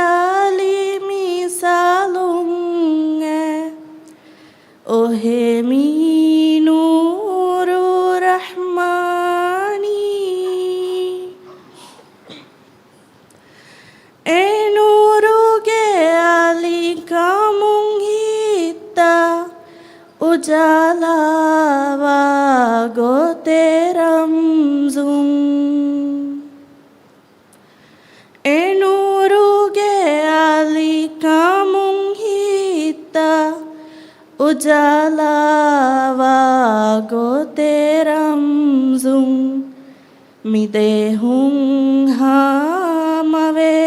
ali misalunge ohe mi nuru rahmani e nuruge ali kamung hita ujala wa goteram zum उजाला वागो तेरम जुम मिदे हुं हामवे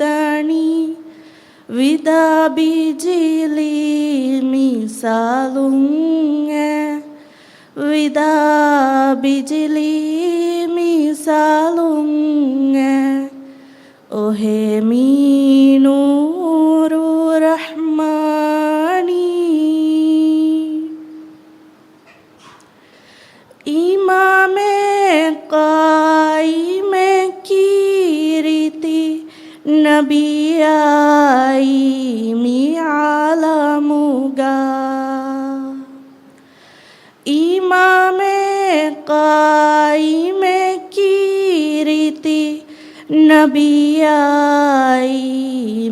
दानी विदा बिजली मिसालुंगे विदा बिजली मिसालुंगे ओहे मीनूरु रहमानी इमामे काइमे की रीति नबी आई मी आलमुगा इमामे काइमे की रीति नबी आई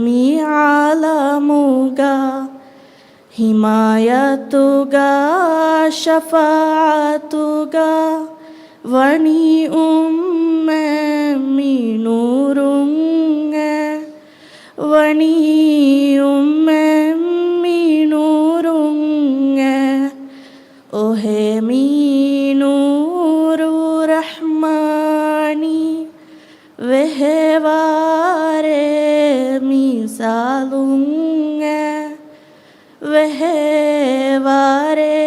मी आलमुगा हिमायतुगा शफाअतुगा वनी उम्मे मीनूरुंगे वनी उम्मे मीनूरुंगे ओहे मीनूरु रहमानी वह वारे मिसालुंगे वह वारे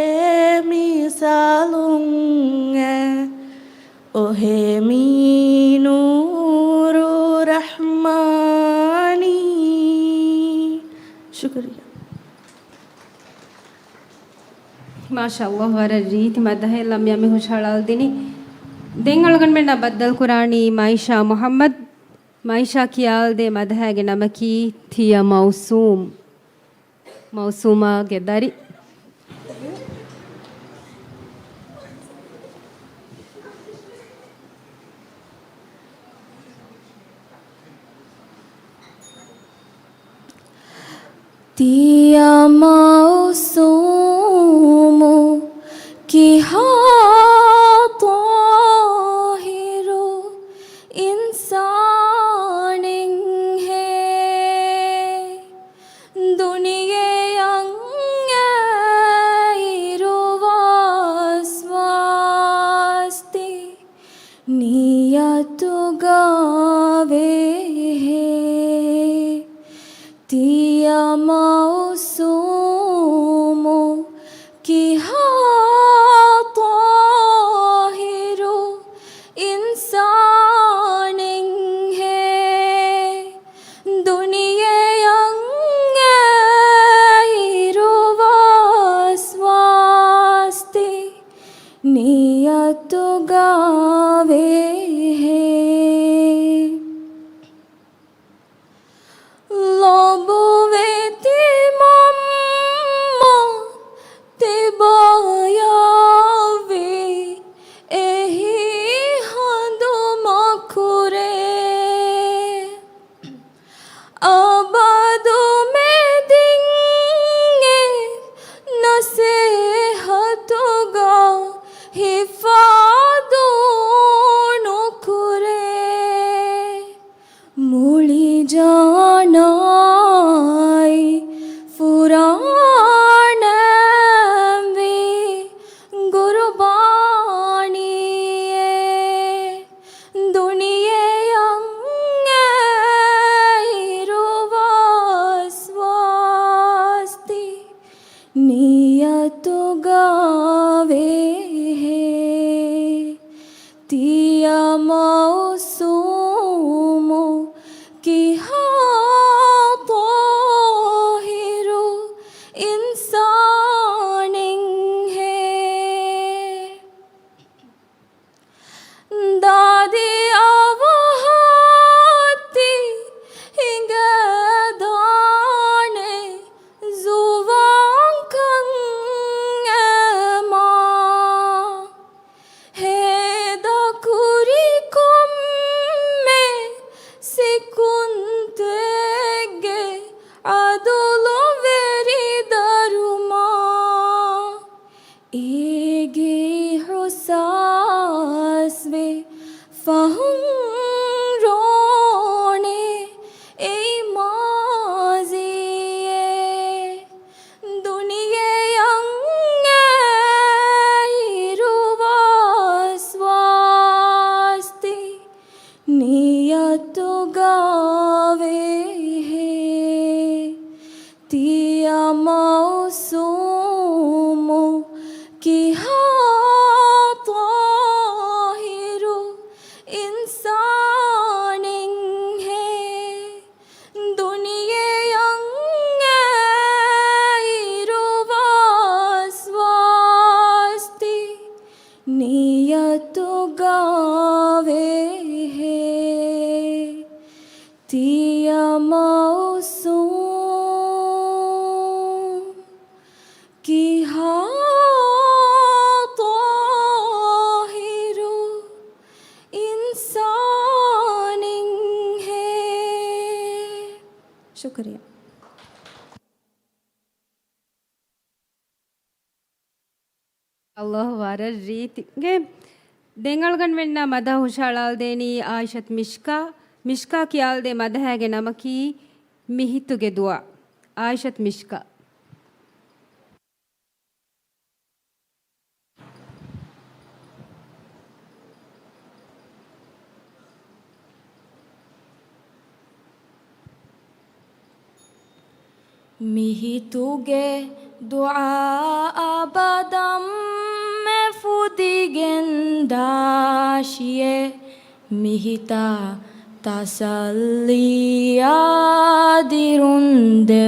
मिसालुंगे ओहे मीनूरु रहमानी। शुक्रिया। ಮಾಶಾಅಲ್ಲಾಹ್ ವರ ರೀತ್ ಮದಹೆ ಲಮ್ಯಾ ಮಿ ಹುಷಾಳಲ್ದಿನಿ ದೆಂಗಳಗಣ ಮೆನ್ನ ಬದ್ದಲ್ ಕುರಾನಿ ಮೈಷಾ ಮೊಹಮ್ಮದ್ ಮೈಷಾ ಕಿಯಾಲ್ದೆ ಮದಹಗೆ ನಮಕಿ ಥಿಯ ಮೌಸೂಮಾ ಗೆದ್ದಾರಿ दिया मौसूमो की ताहिरो इंसान है दुनिया वास्ते नियत गावे है दिया मौसूमो ලොබුවෙති මම්ම තිබයාවේ එහි හඳු මකුරේ abadu medinge nasihatuga hifadu nukure muli janai furanamvi gurbaniye duniye नियतु गावे है तिया मौसूमो की हाहिरो इंसान है दादी आवहाती हिंगदाने जुवा Fahum rone ei maziye duniye yange iruvaswasti niyatu gave hai tiya mausumo ki इंसान है दुनिया यंगे रुवास्वास्ति नियत गावे है तिया मौसूम की शुक्रिया ಅಲ್ಲಾಹ್ ವಾರ ರೀತಿಗೆ ದೆಂಗಳಗಣ್ಮೆಣ್ಣ ಮದ ಹುಷಾಳಾಲ್ ದೇನಿ ಆಯಿಷತ್ ಮಿಷ್ಕಾ ಕಿಯಾಲ್ದೆ ಮದ ಹೇಗೆ ನಮಕಿ ಮಿಹಿತುಗೆ ದುವಾ ಆಯಿಷತ್ ಮಿಷ್ಕಾ Mihituge dua abadam mefudigen dashie mihita tasalliya dirun devashie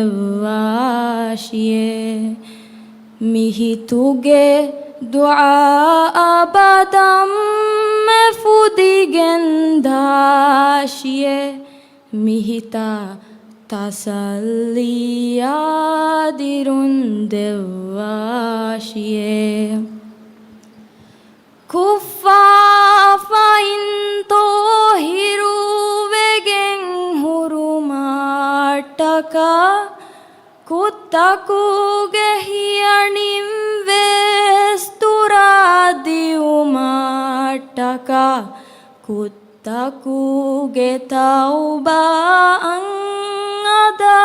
mihituge dua abadam mefudigen dashie mihita tasalliya dirun devashie kuffafa into hiru vegen hurumataka kuttakuge hiyanim vesturadiumataka kuttakuge taubaan ada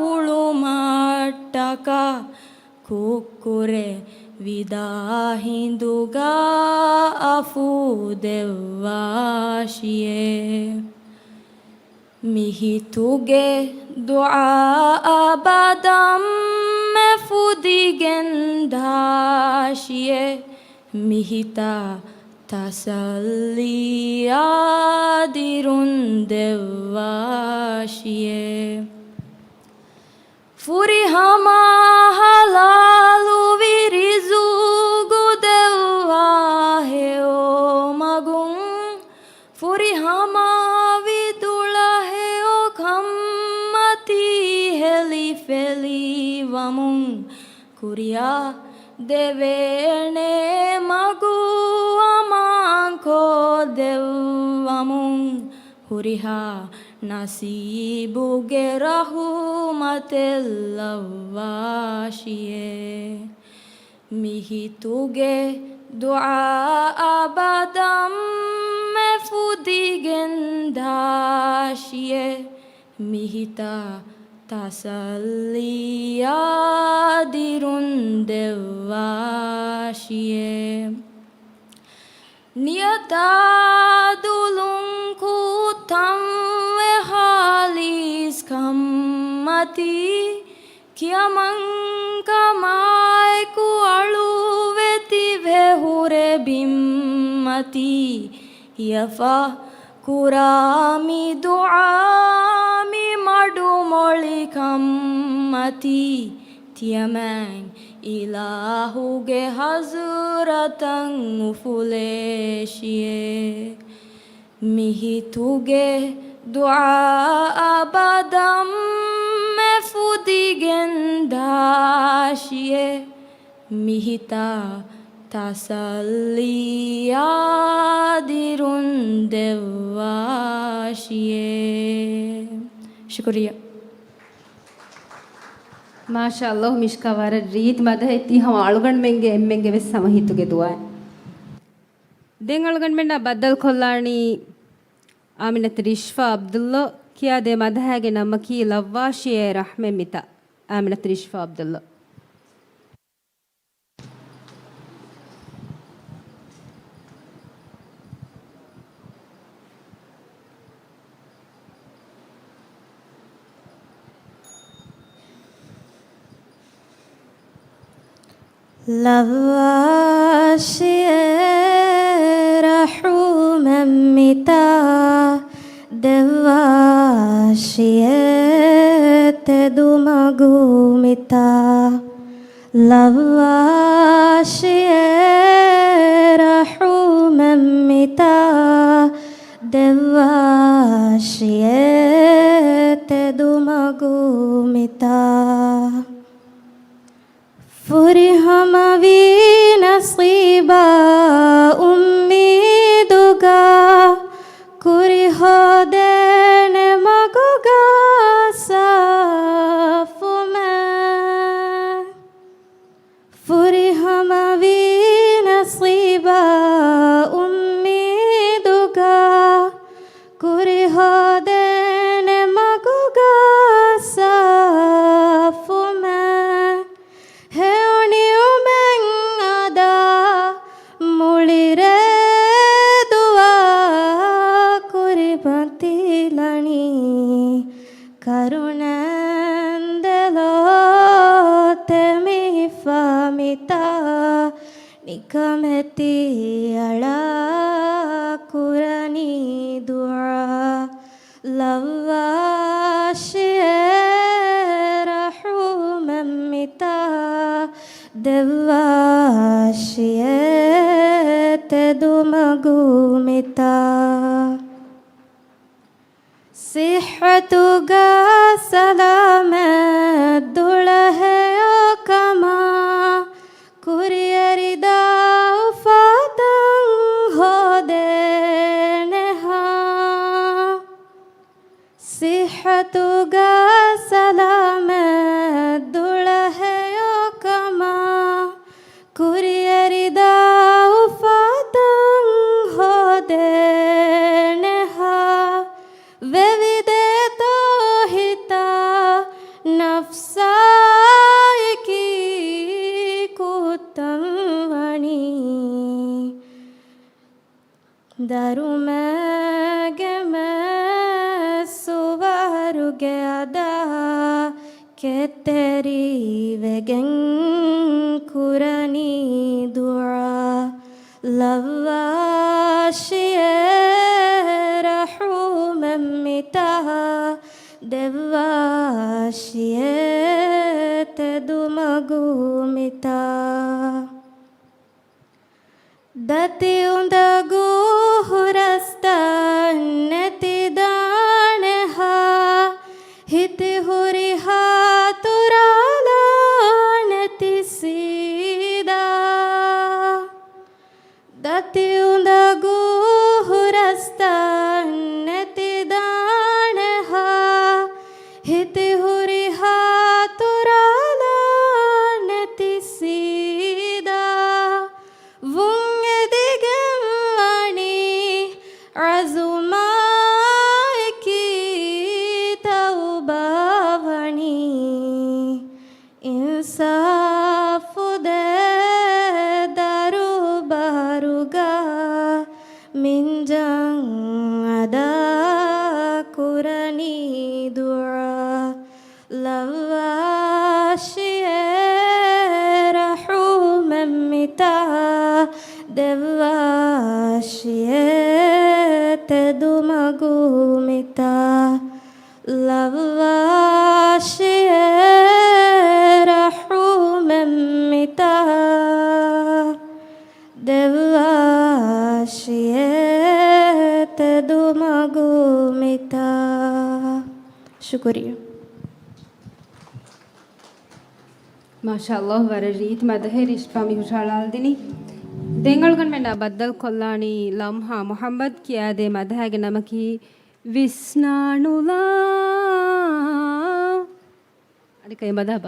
ulumataka kukure vidahinduga afu devashie mihituge dua abadam mefudigen dashie mihita tasalliya dirun devashie Furihama halalu virizugu devwa heo magun Furihama vidula heo khammati ಫೆಲಿವಮುಂ ಕುರಿಯಾ ದೆವೇಣೆ ಮಗುವ ಮಾಂಕೋ ದೆವ್ವಮುಂ ಹುರಿಹಾ ನಸೀಬುಗೆ ರಹುಮತೆಲ್ಲವಾಶಿಯೇ ಮಿಹಿತುಗೆ ದುಆ ಅಬದಂ ಮೆಫುದಿಗೆಂದಾಶಿಯೇ ಮಿಹಿತ ತಸಲ್ಲಿಯಾದಿರುಂದೆವ್ವಾಶಿಯೇ ನಿಯತಾದುಲುಂಕುತಂ ವೆಹಾಲಿಸ್ ಕಮ್ಮತಿ ಕಿಯಮಂಕಮಾಯ್ಕು ಅಳುವೆತಿ ವೆಹುರೆ ಬಿಮ್ಮತಿ ಯಫ ಕುರಾಮಿ ದುಆಮಿ ಮಡು ಮೊಳಿ ಕಮ್ಮತಿ ತಿಯಮಂಗ್ ಇಲಾಹುಗೆ ಹಜರತಂ ಉಫುಲೇಶಿಯೇ ಮಿಹಿತುಗೆ ದುಆ ಅಬದಂ ಮೆಫುದಿಗೆಂದಾಶಿಯೇ ಮಿಹಿತ ತಸಲ್ಲಿಯಾದಿರುಂದೆವ್ವಾಶಿಯೇ ಶುಕ್ರಿಯ ಮಾಷಾ ಅಲ್ಲಾಹ್ ಮಿಷ್ಕವಾರ ರೀತ್ ಮದ ಎತ್ತಿ ಹವ ಅಳುಗಂಡ್ ಮೆಂಗೆ ಎಮ್ಮೆಂಗೆ ವೆಸ್ ಸಮಹಿತುಗೆ ದುವಾ ದೆಂಗ್ ಅಳುಗಂಡ್ ಮೆಂಡ ಬದ್ದಲ್ ಕೊಲ್ಲಾಣಿ ಆಮಿನತ್ ರಿಶ್ಫಾ ಅಬ್ದುಲ್ಲಾ ಕಿಯಾ ದೆ ಮದಹಾಗೆ ನಮ್ಮ ಕಿ ಲವ್ವಾಶಿಯೇ ರಹ್ಮೆ ಮಿತ ಆಮಿನತ್ ರಿಶ್ಫಾ ಅಬ್ದುಲ್ಲಾ ಲವ್ವಾಶಿಯೇ ರಹುಮಮ್ಮಿತ ದೆವ್ವಾಶಿಯೇ ತೆದುಮಗುಮಿತ ಲವ್ವಾಶಿಯೇ ರಹುಮಮ್ಮಿತ ದೆವ್ವಾಶಿಯೇ ತೆದುಮಗುಮಿತ ಫುರಿಹಮವಿ ನಸೀಬಾ ಉಮ್ಮೀದುಗಾ ಕುರಿಹೋದೇನೆ ಮಗುಗಾ ಸಾಫುಮೆ ಫುರಿಹಮವಿ ನಸೀಬಾ ಉಮ್ಮೀದುಗಾ ಕುರಿಹೋದೇನೆ ಮಗುಗಾ ಸಾಫುಮೆ ಕರುಣಂದಲೋ ತೆಮಿ ಫಮಿತ ನಿಕಮೆತಿ ಅಳ ಕುರನಿ ದುಆ ಲವ್ವಾಶಿಯೇ ರಹುಮಮ್ಮಿತ ದೆವ್ವಾಶಿಯೇ ತೆದುಮಗುಮಿತ ಸಿಹತುಗಾ ಸಲಾಮತ್ ದುಳಹೆಯೋ comma ಕುರಿಯರಿದ ಉಫಾತಂಗ್ ಹೋದೆ ನೆಹಾ ಸಿಹತುಗಾ ಸಲಾಮತ್ ದುಳಹೆಯೋ comma ಕುರಿಯರಿದ ಉಫಾತಂಗ್ ಹೋದೆ ನೆಹಾ ವಿವಿದೆ ತೋಹಿತ ನಫ್ಸಾಯಿಕಿ ಕೂತಂವಣಿ ದರುಮಗೆ ಸುವರುಗೆ ಅದ ಕೆತ್ತೆರಿ ವೆಗೆಂ ಕುರನಿ ದುಆ ಲವ್ವಾಶಿಯೇ ರಹುಮಮ್ಮಿತ ದೆವ್ವಾಶಿಯೇ ತೆದುಮಗುಮಿತ ದತಿಯುಂದಗು ಹುರಸ್ತ ನೆತಿ ದಾಣೆಹ ಹಿತಿ ಹುರಿ ಹಾತು හිතේ හුරි හාතුරාලා නැති සීදා වුන් එදිගම්වනි අසුමායිකි තවබවනි ඉන්සාෆුද දරුබරුගා මින්ජං අදා කුරණී දුආ ලවාශියේ රහුමම්මිතා දෙවාශියේ තෙදුමගුමිතා ලවාශියේ රහුමම්මිතා දෙවාශියේ තෙදුමගුමිතා ಶುಕ್ರಿಯಾ ಮಾಶಾಅಲ್ಲಾಹ್ ವರ ರೀತ್ ಮದಹೇರ್ ಇಶ್ಫಾಮಿ ಹುಷಾಳಾಲ್ದಿನಿ ದೆಂಗಳಗನ್ ಮೆಂಡ ಬದ್ದಲ್ ಕೊಲ್ಲಾಣಿ ಲಮ್ಹಾ ಮೊಹಮ್ಮದ್ ಕಿಯಾದೆ ಮದಹಾಗೆ ನಮಕಿ ವಿಸ್ನಾಣುಲಾ ಅದಕ್ಕೆ ಮದಹಬ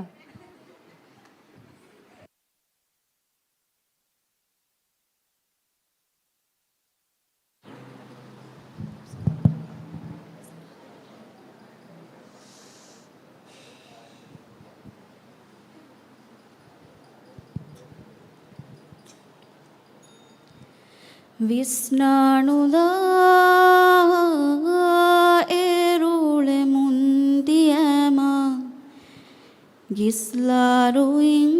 විස්නානුලා එරුಳೆ මුන්දියම ගිස්ලාරුයින්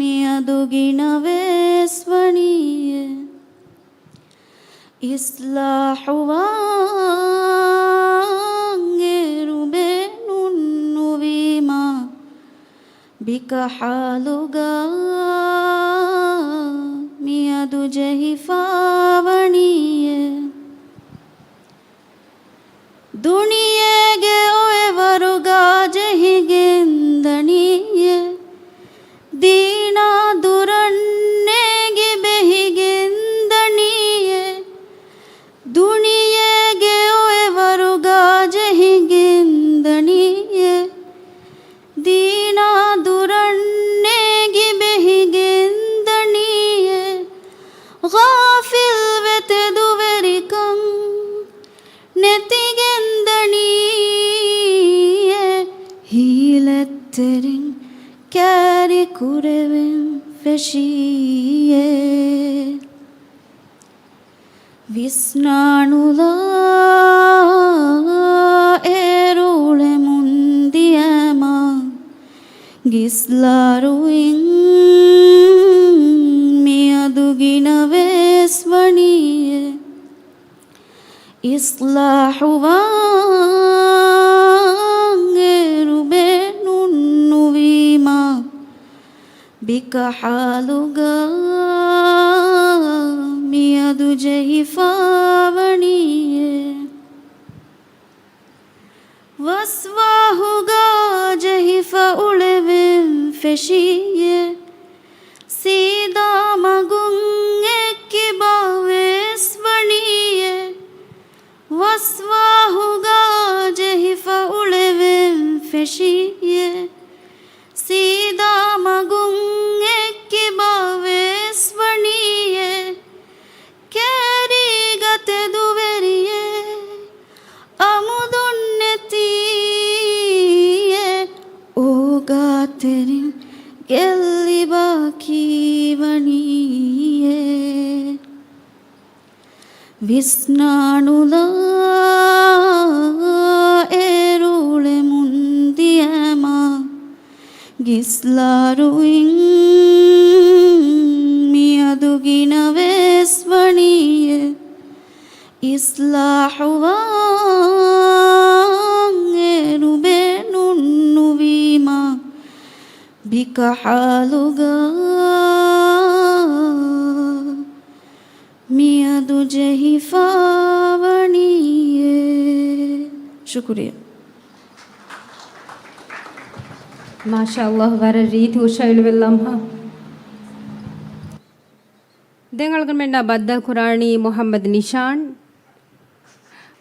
මියදුගින වේස්වනිය ඉස්ලාහුවාන් එරුබේ නුන්නුවීම ಬಿಕಹಾಲುಗಾ ಮಿಯದು ಜಹಿಫಾವಣಿಯ ದುನಿಯೆಗೆ ಒಯವರುಗಾ ಜಹಿಗೆಂದಣಿಯ ದೀನ ದುರನ್ನೆಗೆ ಬೆಹಿಗೆಂದಣಿಯ ದುನಿಯೆಗೆ ಒಯವರುಗಾ ಜಹಿಗೆಂದಣಿಯ ದೀನ ದುರನ್ನೆಗೆ ಬೆಹಿಗೆಂದಣಿಯ ಗಾಫಿಲ್ ವೆತೆದುವೆರಿಕಂ ನೆತಿಗೆಂದಣಿಯ ಹೀಲೆತ್ತೆರಿಂ ಕ್ಯಾರಿ ಕುರೆವೆಂ ಫೆಶಿಯೆ ವಿಸ್ನಾಣುಲಾ ಏರುಳೆ ಮುಂದಿಯಮ ಗಿಸ್ಲಾರುಯಿಂ ಮಿಯದುಗಿನ ವೇಸ್ವಣಿಯ ಇಸ್ಲಾಹುವಾಂಗೆರುಬೆ ನುನ್ನುವೀಮ ಬಿಕಹಾಲುಗಾ ಮಿಯದು ಜಹಿಫಾವಣಿಯ ವಸ್ವಾಹುಗಾ ಜಹಿಫ ಉಳೆವೆಂ ಫೆಶಿಯ ಸೀದಾ ಮಗುಂಗೆಕ್ಕಿ ಬಾವೇಸ್ವಣಿಯ ವಸ್ವಾಹುಗಾ ಜಹಿಫ ಉಳೆವೆಂ ಫೆಶಿಯ ಸೀದಾ ಮಗುಂಗೆಕ್ಕಿ ಬಾವೇಸ್ವಣಿಯ ಕ್ಯಾರಿಗತೆದುವೆರಿಯ ಅಮುದುನ್ನೆತಿಯ ಓಗಾತೆರಿಂ ಗೆಲ್ಲಿ ಬಾಕೀವಣಿಯ ವಿಸ್ನಾಣುಲಾ ಏರುಳೆ ಮುಂದಿಯಮ ಗಿಸ್ಲಾರುಯಿಂ ಮಿಯದುಗಿನ ವೇಸ್ವಣಿಯ ಇಸ್ಲಾಹುವಾಂಗೆರುಬೆ ನುನ್ನುವೀಮ ಬಿಕಹಾಲುಗಾ ಮಿಯದು ಜಹಿಫಾವಣಿಯ ಶುಕ್ರಿಯಾ ಮಾಶಾಅಲ್ಲಾಹ್ ವರ ರೀತಿ ಉಷಾಯಿಳುವೆಲ್ಲಮ್ಮ ದೆಂಗಳಗನ್ ಮೆಂಡ ಬದ್ದಲ್ ಕುರಾಣಿ ಮೊಹಮ್ಮದ್ ನಿಶಾನ್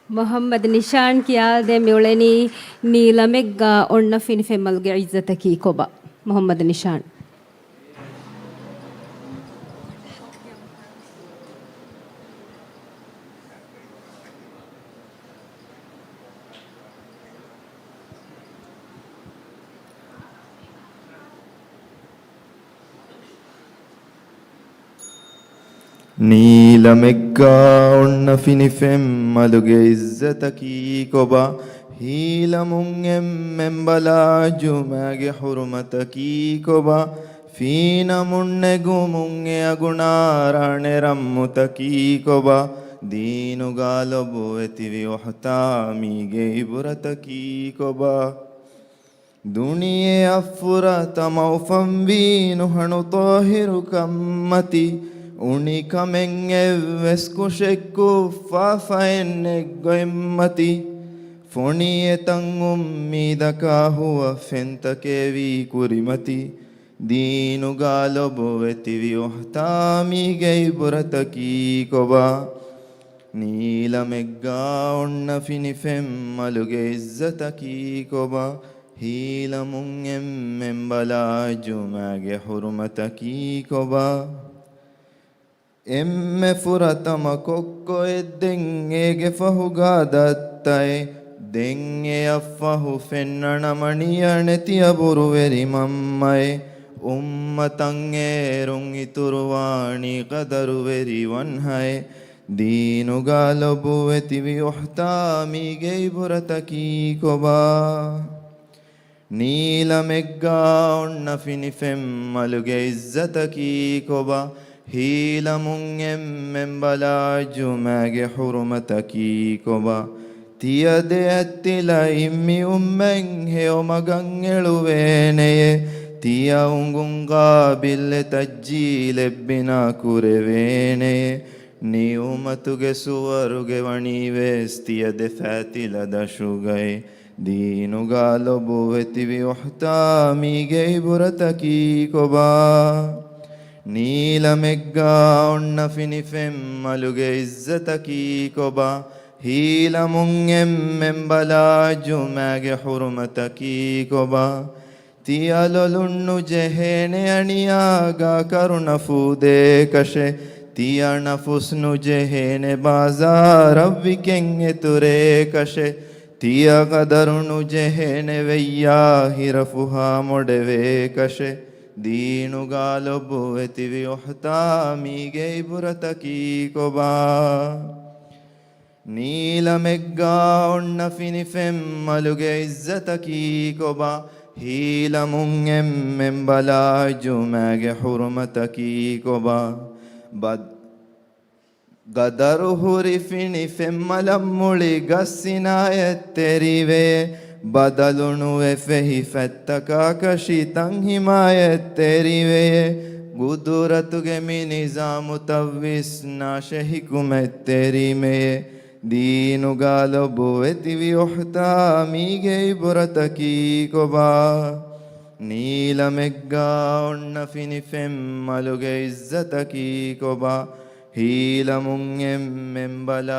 ಮೊಹಮ್ಮದ್ ನಿಶಾನ್ ಕಿಯಾಲ್ದೆ ಮ್ಯುಳೆನಿ ನೀಲಮೆಗ್ಗ ಒಣ್ಣ ಫಿನಿಫೆಮ್ಮಲ್ಗೆ ಇಜ್ಜತಕಿ ಕೊಬ ಮೊಹಮ್ಮದ್ ನಿಶಾನ್. ನೀಲಮೆಗ್ಗ ಒಣ್ಣ ಫಿನಿಫೆಂ ಮಲುಗೆ ಇಜ್ಜತಕಿ ಕೊಬ ಹೀಲ ಮುಂಗೆಂಬಲ ಜುಮಗೆ ಹುರುಮತಕಿ ಕೊಬ ಫೀನ ಮುಣ್ಣೆಗು ಮುಂಗೆ ಅಗುಣಾರಣೆ ರಮ್ಮುತಕಿ ಕೊಬ ದೀನುಗಾಲೊಬು ಎತಿವಿ ಒಹತಾಮಿಗೆ ಇಬುರತಕಿ ಕೊಬ ದುನಿಯೆ ಅಫ್ಫುರ ತಮೌಫಂ ವೀನು ಹಣು ತೋಹಿರು ಕಮ್ಮತಿ ಉಣಿ ಕಮೆಂಗೆವ್ವೆಸ್ಕು ಶೆಕ್ಕು ಫಾಫೆನ್ನೆಗ್ಗೊಮ್ಮತಿ ಫೊಣಿಯೆ ತಂಗುಂ ಮೀದಕ ಹುವ ಫೆಂತಕೆವಿ ಕುರಿಮತಿ ದೀನುಗಾಲೊಬು ಎತಿವಿ ಒಹತಾಮಿಗೆ ಬುರತಕಿ ಕೊಬ ನೀಲಮೆಗ್ಗ ಒಣ್ಣ ಫಿನಿಫೆಂ ಮಲುಗೆ ಇಜ್ಜತಕಿ ಕೊಬ ಹೀಲ ಮುಂಗೆಂಬಲ ಜುಮಗೆ ಹುರುಮತಕಿ ಕೊಬ ಎಮ್ಮೆ ಫುರತಮ ಕೊಕ್ಕೊ ಎದ್ದೆಂಗೆಗೆ ಫಹುಗಾದತ್ತೈ ದೆಂಗೆ ಅಫ್ಫಹು ಫೆನ್ನಣ ಮಣಿಯಣೆತಿಯ ಬುರುವೆರಿ ಮಮ್ಮೈ ಉಮ್ಮ ತಂಗೇರುಂ ಇತುರುವಾಣಿ ಕದರುವೆರಿ ವನ್ಹೈ ದೀನುಗಾಲೊಬು ಎತಿವಿ ಒಹತಾಮಿಗೆ ಬುರತಕಿ ಕೊಬ ನೀಲಮೆಗ್ಗ ಒಣ್ಣ ಫಿನಿಫೆಂ ಮಲುಗೆ ಇಜ್ಜತಕಿ ಕೊಬ ಹೀಲ ಮುಂಗೆಂಬಲ ಜುಮಗೆ ಹುರುಮತಕಿ ಕೊಬ ತಿಯದೆ ಅತ್ತಿಲ ಇಮ್ಮಿ ಉಮ್ಮೆಂ ಹೆಯೊ ಮಗಂಗೆಳುವೇನೆಯೆ ತಿಯ ಉಂಗುಂಗಾ ಬಿಲ್ಲೆ ತಜ್ಜೀಲೆಬ್ಬಿನ ಕುರೆವೇನೆಯೆ ನೀವು ಮತುಗೆ ಸುವರುಗೆ ವಣಿವೇಸ್ ತಿಯದೆ ಫ್ಯಾತಿಲದ ಶುಗೈ ದೀನುಗಾಲೊಬು ಎತಿವಿ ಒಹತಾಮಿಗೆ ಬುರತಕಿ ಕೊಬ ನೀಲಮೆಗ್ಗ ಒಣ್ಣ ಫಿನಿಫೆಂ ಮಲುಗೆ ಇಜ್ಜತಕಿ ಕೊಬ ಹೀಲ ಮುಂಗೆಂಬಲ ಜುಮಗೆ ಹುರುಮತಕಿ ಕೊಬ ತಿಯಲೊಲುಣ್ಣು ಜೆಹೇಣೆ ಅಣಿಯಾಗ ಕರುಣ ಫೂದೆ ಕಶೆ ತಿಯಣ ಫುಸ್ನು ಜೆಹೇಣೆ ಬಾಜಾರವ್ವಿ ಕೆಂಗೆ ತುರೆ ಕಶೆ ತಿಯ ಕದರುಣು ಜೆಹೇಣೆ ವೆಯ್ಯಾ ಹಿರಫುಹಾ ಮೊಡೆವೆ ಕಶೆ ದೀನುಗಾಲೊಬು ಎತಿವಿ ಒಹತಾಮಿಗೆ ಬುರತಕಿ ಕೊಬ ನೀಲಮೆಗ್ಗ ಒಣ್ಣ ಫಿನಿಫೆಂ ಮಲುಗೆ ಇಜ್ಜತಕಿ ಕೊಬ ಹೀಲ ಮುಂಗೆಂಬಲ ಜುಮಗೆ ಹುರುಮತಕಿ ಕೊಬ ಗದರು ಹುರಿ ಫಿನಿಫೆಂ ಮಲಮ್ಮುಳಿ ಗಸ್ಸಿನಾಯತ್ತೆರಿವೆ ಬದಲುಣುವೆ ಫೆಹಿ ಫೆತ್ತಕ ಕಶಿ ತಂಹಿಮಾಯತ್ತೆರಿವೆ ಗುದುರತುಗೆ ಮಿ ನಿಜಾಮು ತವ್ವಿಸ್ ನಾಶಹಿಕುಮೆತ್ತೆರಿಮೆಯೆ ದೀನುಗಾಲೊಬು ಎತಿವಿ ಒಹತಾಮಿಗೆ ಬುರತಕಿ ಕೊಬ ನೀಲಮೆಗ್ಗ ಒಣ್ಣ ಫಿನಿಫೆಂ ಮಲುಗೆ ಇಜ್ಜತಕಿ ಕೊಬ ಹೀಲ ಮುಂಗೆಂಬಲ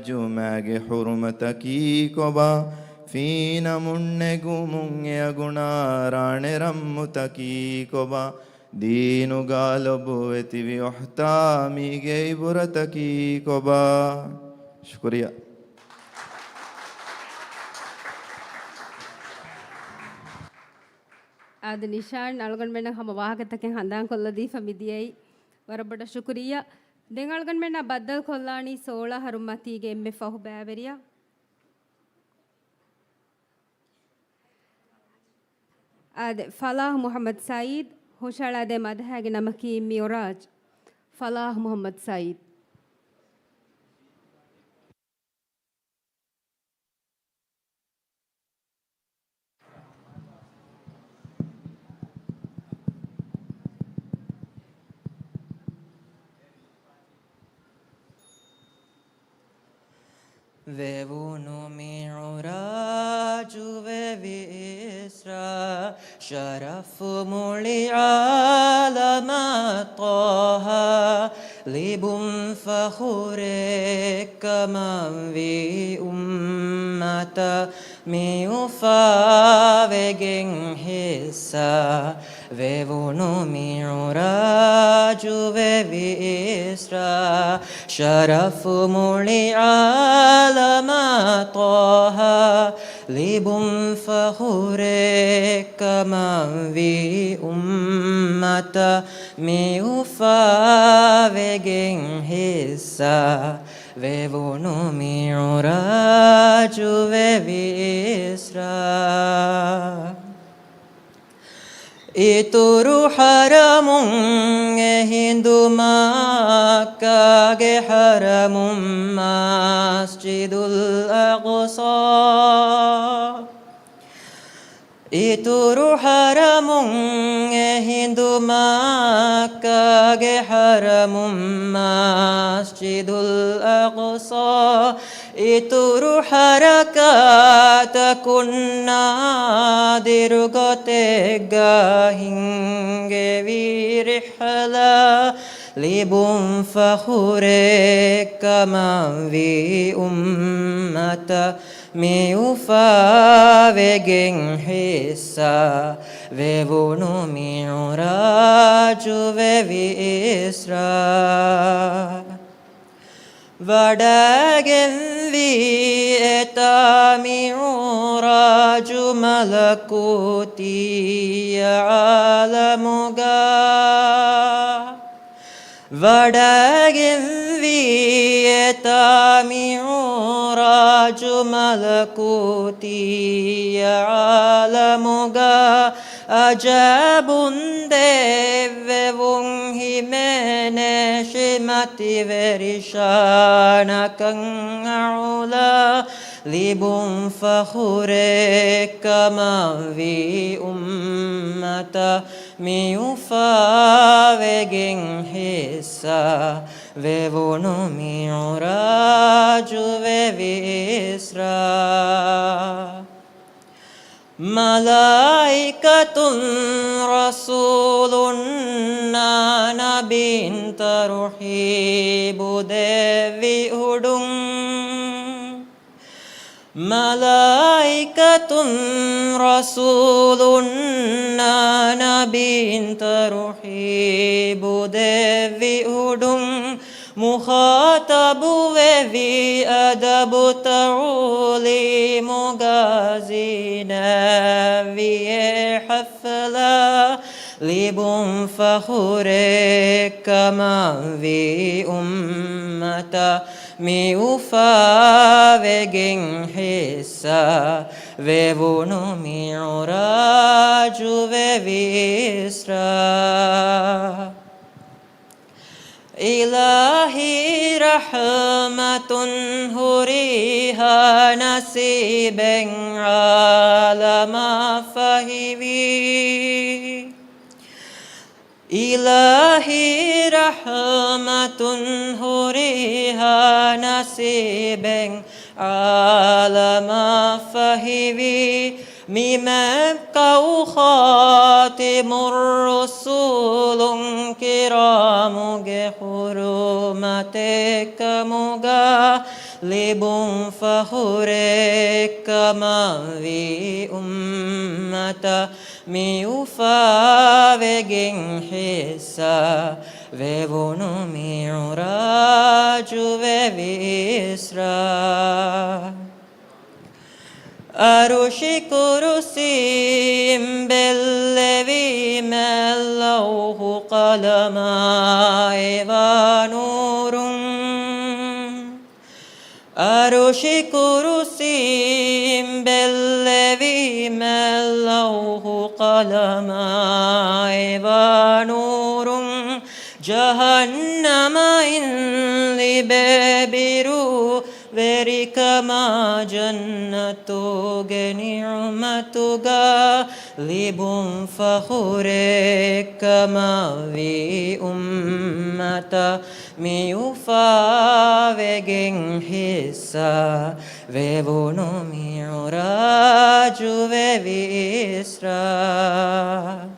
ಜುಮಗೆ ಹುರುಮತಕಿ ಕೊಬ ಫೀನ ಮುಣ್ಣೆಗು ಮುಂಗೆ ಅಗುಣಾರಣೆ ರಮ್ಮುತಕಿ ಕೊಬ ದೀನುಗಾಲೊಬು ಎತಿವಿ ಒಹತಾಮಿಗೆ ಬುರತಕಿ ಕೊಬ. ಶುಕ್ರಿಯಾ. ಅದು ನಿಶಾನ್ ಅಳ್ಗೊಂಡ್ಬೇಡ ಹಮ ವಾಹಕತಕ್ಕೆ ಹಂದಾಂಗ್ ಕೊಲ್ಲದಿ ಫಮಿದಿಯೈ ವರಬಡ ಶುಕ್ರಿಯ ದೆಂಗ್ ಅಳ್ಗೊಂಡ್ಬೇಡ ಬದ್ದಲ್ ಕೊಲ್ಲಾಣಿ ಸೋಳ ಹರುಮತಿಗೆ ಎಮ್ಮೆ ಫಹು ಬ್ಯಾವೆರಿಯ ಅದೆ Falah Muhammad Saeed ಹುಷಾಳಾದೆ ಮದಹಾಗೆ ನಮಕಿ ಮಿಯೋರಾಜ್ Falah Muhammad Saeed. Vevunu mi'uraju vevi isra Sharafu muli alamat taha Libun fakhure kaman vi ummata miufa vegen hissa vevunu mi'uraju vevi isra sharafu muli alama taha libum fakhure kama vi ummata miufa vegen hissa vevunu mi'uraju vevi isra ituru haramun hindu Makkah ge haramun masjidul aqsa ituru haramun hindu Makkah ge haramun masjidul aqsa ituru harakat kunna dirgote gahinge virihla libum fakhure kama vi ummata miufa vegen hissa vevunu mi'uraju vevi isra vadagen vi eta mi'uraju malakuti alamuga vadagen vi eta mi'uraju malakuti alamuga ajabun devevun himene shimati verishana kan'ula libum fakhure kama vi ummata miufa vegen hissa vevunu mi'uraju vevi isra malaikatun rasulun nabin taruhibu devi hudung malaikatun rasulun nabin taruhibu devi hudung mukhatabu vevi adabu ta'uli mugazina viye hafla libum fakhure kama vi ummata miufa vegen hissa vevunu mi'uraju vevi isra ilahi rahmatun huriha nasiben alama fahivi ilahi rahmatun huriha nasiben alama fahivi mimab kau khatimur rusulun kiramu ge hurumate kamuga libum fakhure kama vi ummata miufa vegen hissa vevunu mi'uraju vevi isra arushi kurusim bellevi mellauhu qalama eva nurun arushi kurusim bellevi mellauhu qalama eva nurun jahannama in libebiru verikama jannatu ge ni'matuga libum fakhure kama vi ummata miufa vegen hissa vevunu mi'uraju vevi isra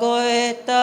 goeta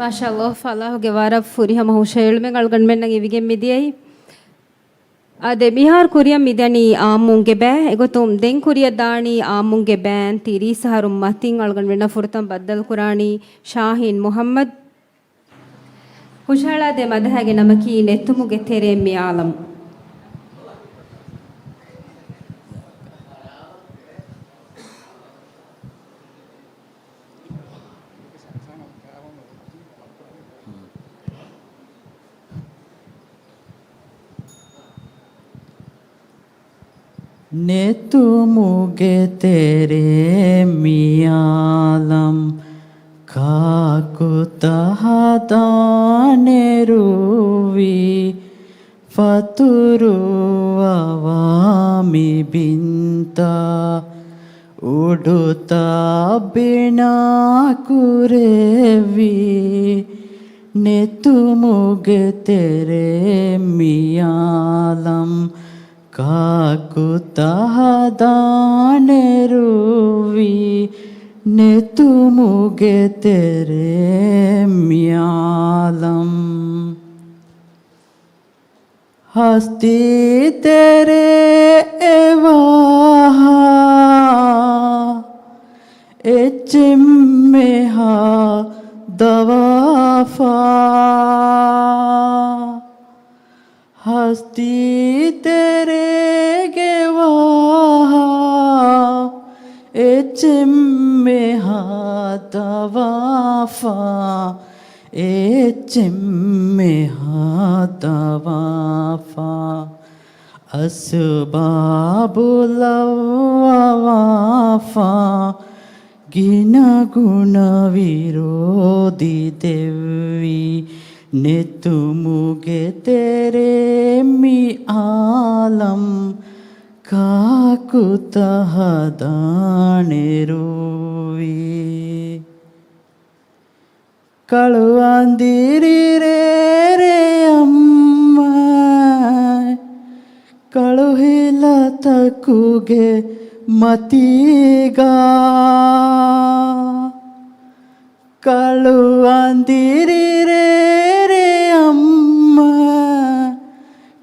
ಮಾಶಾಅಲ್ಲಾಹ್ ಫಲಾಹುಗೆ ವಾರ ಫುರಿಹ ಮಹುಷ ಎಳ್ಮೆಗಳು ಗಂಡ್ಮೆಣ್ಣಗೆ ಇವಿಗೆ ಮಿದಿಯೈ ಅದೆ ಮಿಹಾರ್ ಕುರಿಯ ಮಿದನಿ ಆಮುಂಗೆ ಬෑ ಎಗೊತುಂ ದೆಂ ಕುರಿಯ ದಾಣಿ ಆಮುಂಗೆ ban ತಿರಿ ಸಹರು ಮತಿಂ ಅಳ್ಗಂಡ್ಮೆಣ್ಣ ಫುರ್ತಂ ಬದ್ದಲ್ ಕುರಾಣಿ ಶಾಹೀನ್ ಮುಹಮ್ಮದ್ ಹುಷಾಳಾದೆ ಮದಹಗೆ ನಮಕಿ ನೆತ್ತುಮುಗೆ ತೆರೆ ಮಿ ಆಲಂ नेतुमुगे तेरे मियालम काकुतहदानेरुवी फतुरु अवामि बिंता उडुता बिना कुरेवी नेतुमुगे तेरे मियालम काकुतहदानेरुवी नेतुमुगे तेरे म्यालम हस्ती तेरे एवाहा एचिम्मेहा दवाफा हस्ती तेरे गेवाहा एचिम्मेहा दवाफा एचिम्मेहा दवाफा असबाबुलवाफा गिन गुण विरोधी देवी नेतुमुगे तेरे मि आलम काकुतहदानेरुवी कಳುವಂದಿರಿ ರೇ ಅಮ್ಮ ಕಳುಹಿಲ ತಕ್ಕುಗೆ ಮತೀಗ ಕಳುವಂದಿರಿ ರೇ ಅಮ್ಮ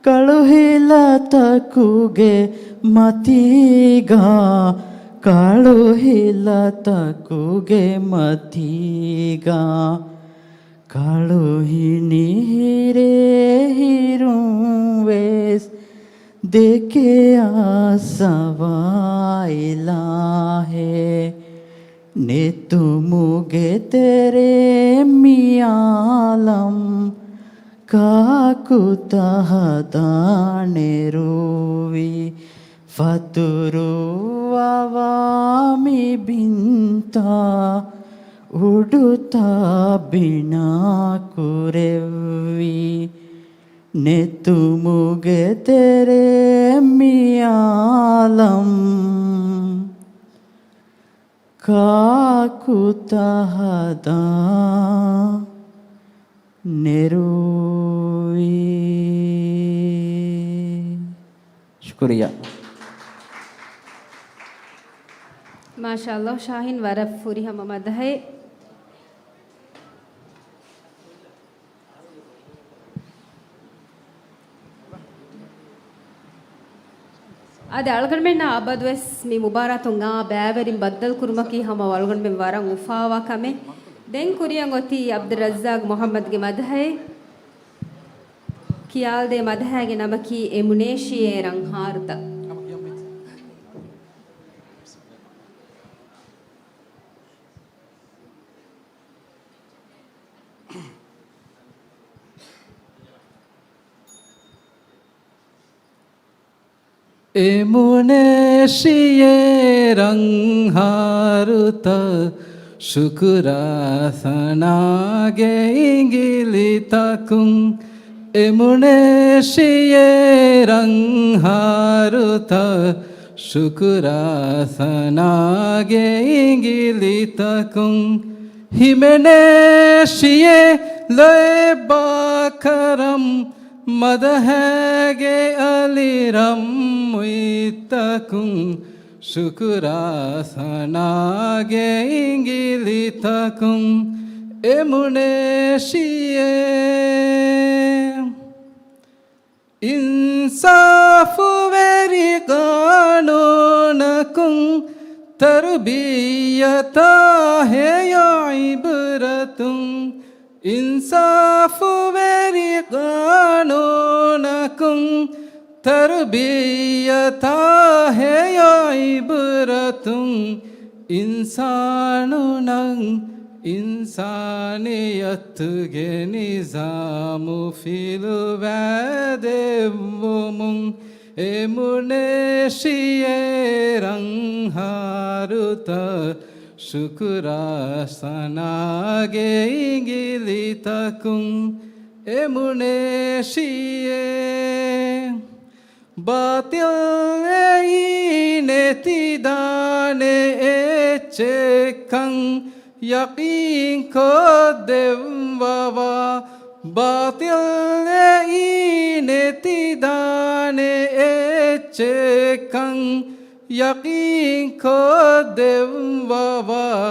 ಕಳುಹಿಲ ತಕ್ಕುಗೆ ಮತೀಗ ಕಳುಹಿಲ ತಕ್ಕುಗೆ ಮತೀಗ ಕಳುಹಿನಿ ಹಿರೇ ಹಿರುವೆಸ್ देखे आसवाइला है नेतुमुगे तेरे मियालम काकुतहदानेरुवी फतुरु अवामि बिंता उडुता बिना कुरेवी नेतुमुगे तेरे मियालम काकुतहदा नेरुवी शुक्रिया ಮಾಶಾಅಲ್ಲಾಹ್ ಶಾಹೀನ್ ವರಫ್ ಫುರಿಹ ಮಮದಹೆ ಅದೇ ಅಳ್ಗಣ್ಮೆಣ್ಣ ಆಬದ್ವೆಸ್ ಮೀ ಮುಬಾರಾತುಂಗ ಬ್ಯಾವೆರಿಂ ಬದ್ದಲ್ ಕುರ್ಮಕಿ ಹಮ ಅಳ್ಗಣ್ಮೆ ವರಂ ಉಫಾವಾ ಕಮೆ ದೆನ್ ಕುರಿಯಂ ಒತಿ ಅಬ್ದುಲ್ ರಜ್ಜಾಕ್ ಮೊಹಮ್ಮದ್ಗೆ ಮದಹೆ ಕಿಯಾಲ್ ದೆ ಮದಹೆಗೆ ನಮಕಿ ಎಮುನೇಶಿಯೇ ರಂಗ್ ಹಾರುತ එමුණේ ශියේ රංහාරුත ශුකුරාසනාගේ ඉංගිලිතකුන් එමුණේ ශියේ රංහාරුත ශුකුරාසනාගේ ඉංගිලිතකුන් හිමනේ ශියේ ලොයබාකරම් මදහැගේ අලිරම් මුයිතකුන් ශුකුරාසනාගේ ඉංගිලිතකුන් එමුණේ ශියේ ඉන්සාෆු වෙරි ගානෝනකුන් තර්බියතා හේයා ඉබරතුන් ඉන්සාෆු වෙරි ගානෝනකුන් තර්බියතා හේයා ඉබරතුන් ඉන්සානුනං ඉන්සානියත්ගේ නිසාමු ෆිලුවැදෙව්වමුන් එමුණේ ශියේ රංහාරුත ශුකුරාසනාගේ ඉංගිලිතකුන් එමුණේ ශියේ බාතිල් නෙතිදානේ එච්චෙකං යකීන් කොදෙව්වවා බාතිල් නෙතිදානේ එච්චෙකං යකීන් කොදෙව්වවා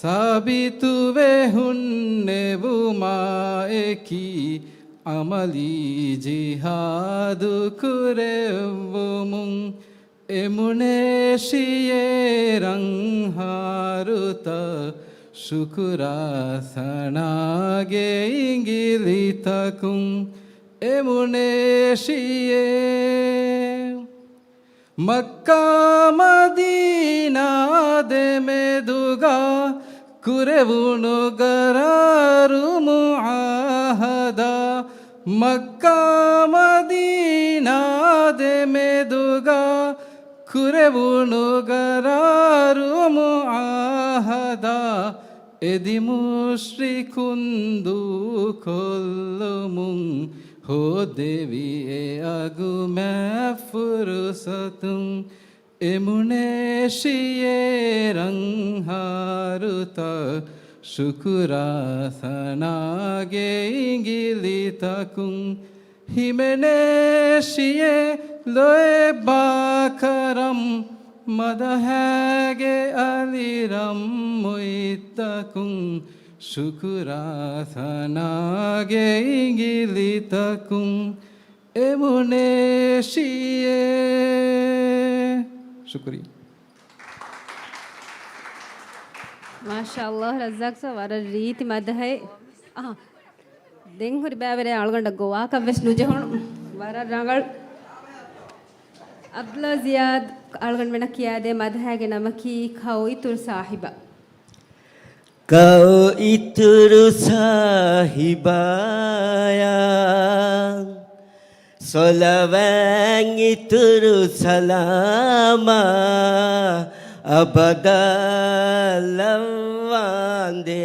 සාබිතුවේ හුන්නෙවුමා එකී අමලී ජිහාදු කුරෙව්වමුන් එමුණේ ශියේ රංහාරුත ශුකුරාසනාගේ ඉංගිලිතකුන් එමුණේ ශියේ මක්කා මදීනා දෙමෙදුගා කුරෙවුණු ගරාරු මුආහදා මක්කා මදීනා දෙමෙදුගා කුරෙවුණු ගරාරු මුආහදා එදි මුශ්රිකුන්දු කොල්ලමුන් හෝදෙවියේ අගුමෑ ෆුරුසතුන් එමුණේ ශියේ රංහාරුත ශුකුරාසනාගේ ඉංගිලිතකුන් හිමනේ ශියේ ලොයබාකරම් මදහැගේ අලිරම් මුයිතකුන් ශුකුරාසනාගේ ඉංගිලිතකුන් එමුණේ ශියේ शुक्रिया ಮಾಶಾಅಲ್ಲಾಹ್ ರಜಾಕ್ ಸ ವರ ರೀತಿ ಮದಹೈ ದೆಂಗ್ ಹುರಿ ಬ್ಯಾವರೆ ಆಳ್ಗೊಂಡ ಗೋವಾ ಕವ್ವೆಸ್ ನುಜೆ ಹೊಣ ವರ ರಂಗಳ್ ಅಬ್ದುಲ್ಲಾ ಜಿಯಾದ್ ಆಳ್ಗೊಂಡ ಬೆನ ಕಿಯಾದೆ ಮದಹಗೆ ನಮಕಿ ಖೌ ಇತುರ್ ಸಾಹಿಬ ಕೌ ಇತುರು ಸಾಹಿಬಾಯಾ Solawang ituru salama abadalavande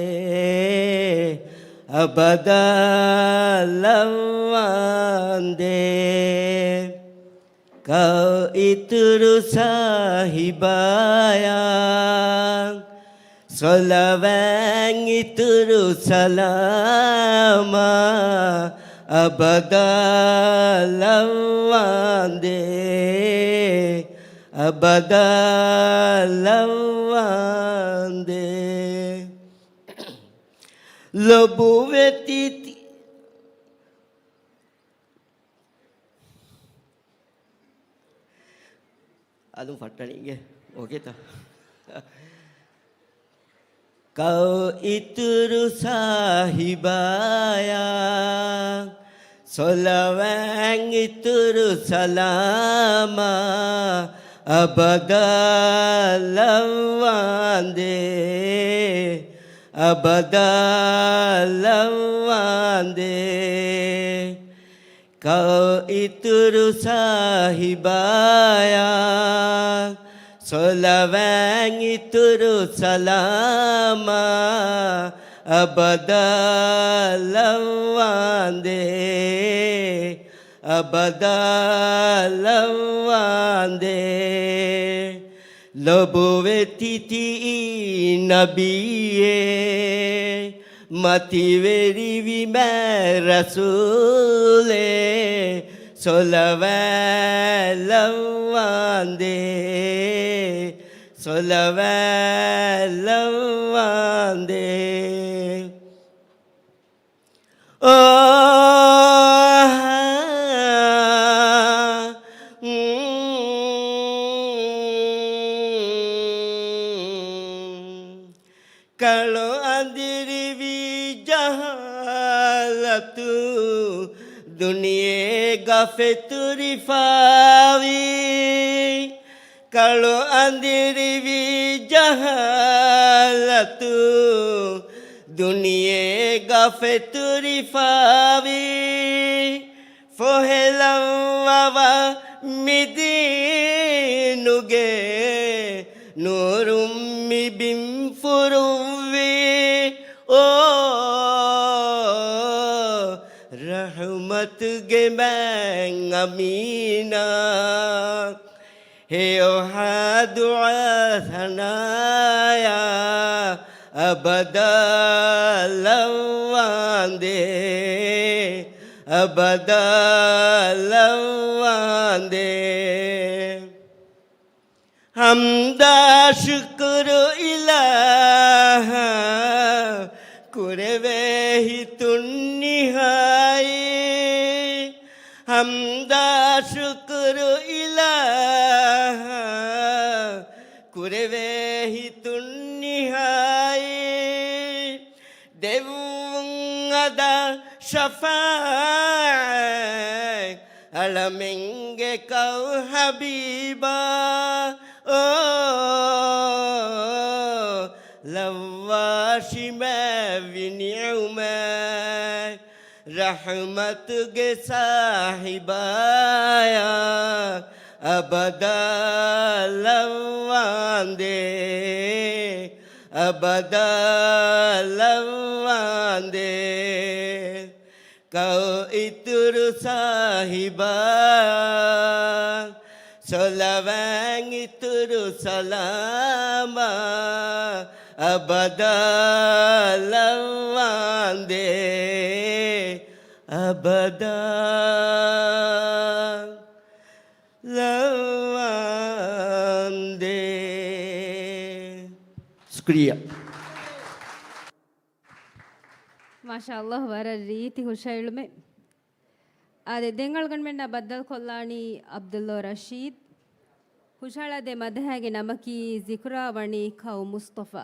abadalavande kau ituru sahibaya solawang ituru salama abadalavande abadalavande lobu vetiti adum fattaninge okay ta kau ituru sahibaya solawang ituru salama abadalavande abadalavande kau ituru sahibaya solawang ituru salama abadalawande abadalawande lobuwe titi nabiye mativeri vime rasule solavalawande solavalawande kalau andiri vi jahalatu dunia gafeturi fawi kalau andiri vi jahalatu dunia gafeturi fawi fohelawa midinuge nurum mi bim furuvi o rahmat ge mang amina he o hadua thanaya abadalawande abadalawande hamda shukru ilaha kurevehi tunnihai hamda shukru ilaha kurevehi tunnihai devungada shafa'i alamenge kau habiba लवाशी में विनियम में रहमत के साहिबाया अबदलवांदे अबदलवांदे कौ इतर साहिबा solawang ituru salama abadalawande abadalawande शुक्रिया ಮಾಶಾಅಲ್ಲಾಹ್ ವರ ರೀತಿ ಹುಷೈಳು ಮೇ ಅದೇ ದೆಂಗಳಗಣ್ಮೆಂಡ ಬದ್ದಲ್ ಕೊಲ್ಲಾಣಿ ಅಬ್ದುಲ್ಲೋ ರಶೀದ್ ಹುಷಾಳದೆ ಮದಹಾಗೆ ನಮಕಿ ಜಿಕ್ರಾವಣಿ ಖೌ ಮುಸ್ತಫಾ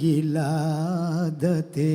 गिलादते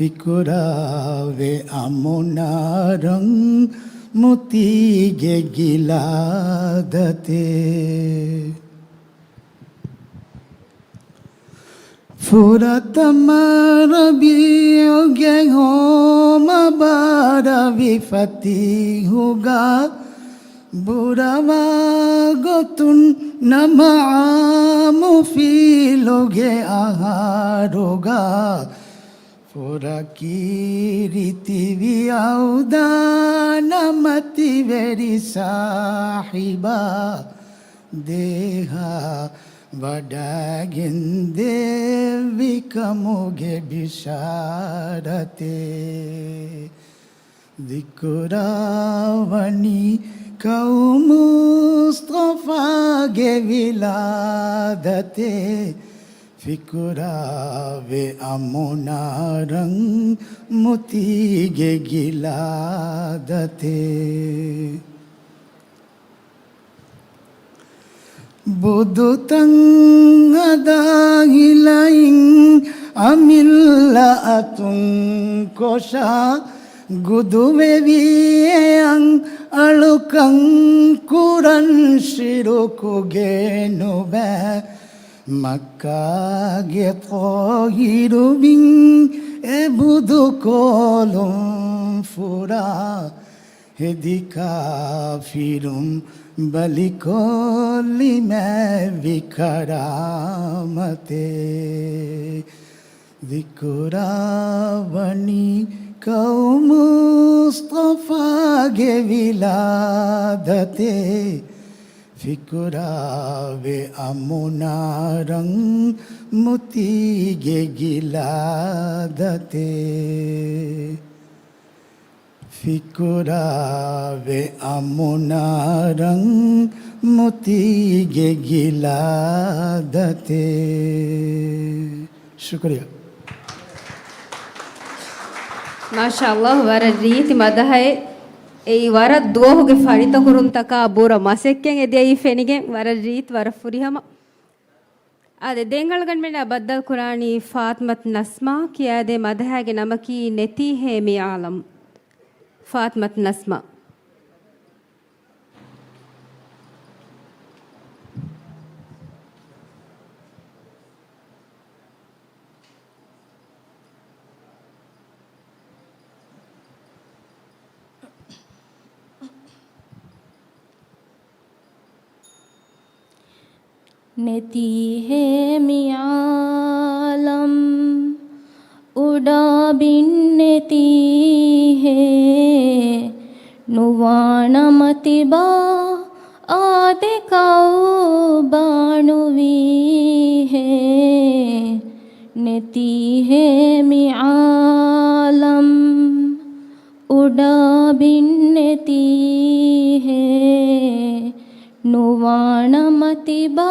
फिकुरावे अमुना रंग मोती गे गिलादते फुरत मरबियो गे हो मबारवी फती होगा बुरावा गोतुन नमामुफिलोगे आहारोगा Furakiriti viaudana mati veri sahiba deha vadagin devi kamuge bisharate dikuravani kaum Mustafa ge viladate Fikurave amunarang mutige giladate Budutang adahilaing amilla atung kosha Guduveviang alukang kuran shirukugenobe Makkage tohirubing ebudu kolum fura Hedika firum balikoli me vikaramate Vikuravani kau Mustafa ge viladate Fikurave amunarang mutige giladate Fikurave amunarang mutige giladate Shukriya ಮಾಶಾಅಲ್ಲಾಹ್ ವರ ರೀತಿ ಮದಹೈ ಈ ವರ ದೋಹುಗೆ ಫರಿತ ಕುರುಂತಕ ಬೂರ ಮಸೆಕ್ಕೆಂ ಎದೆ ಈ ಫೆನಿಗೆ ವರ ರೀತಿ ವರ ಫುರಿಹಮ ಅದೆ ದೇಂಗಳ ಗಂಡ್ಮೆಂಡ ಬದ್ದಲ್ ಕುರಾನಿ ಫಾತ್ಮತ್ ನಸ್ಮಾ ಕಿಯಾದೆ ಮದಹಾಗೆ ನಮಕಿ ನೆತಿ ಹೇ ಮಿ ಆಲಂ ಫಾತ್ಮತ್ ನಸ್ಮಾ नेती है मियालम उड़ा बिन नेती है नुवाण मतिबा आदे काऊ बाणुवी है नेती है मियालम उड़ा बिन नेती है ನುವಾಣ ಮತಿಬಾ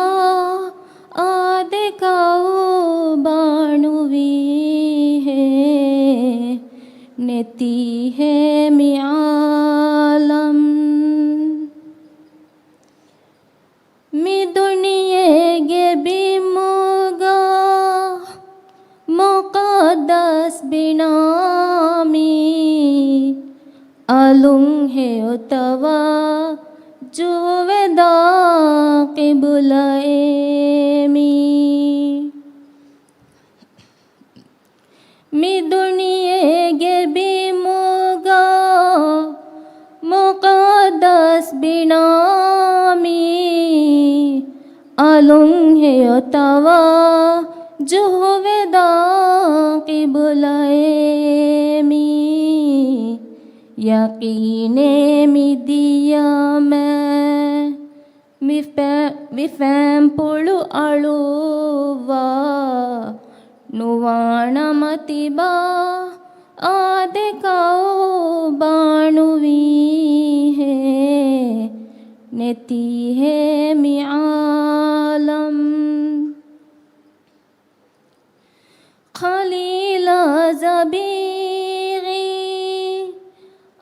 ಆದೆ ಕಾವು ಬಾಣುವಿ ಹೇ ನೆತಿ ಹೇ ಮಿಯಾಲಂ ಮಿ ದುನಿಯೆಗೆ ಬಿಮುಗ ಮುಕದ್ದಸ್ ಬಿನಾಮಿ ಅಲುಂಗ್ ಹೇ ಉತವಾ जुवेदा क़िबलाएमी मी दुनिये गे बिमुगा मुक़द्दस बिनामी आलुंग है तवा जुवेदा क़िबलाएमी यकीने मी दिया मैं विफैम पुळु अಳುवा ನುವಾಣ ಮತಿಬಾ ಆದೆ ಕಾವು ಬಾಣುವಿ ಹೇ ನೆತಿ ಹೇ ಮಿಆಲಂ ಖಲೀಲ ಜಬೀರಿ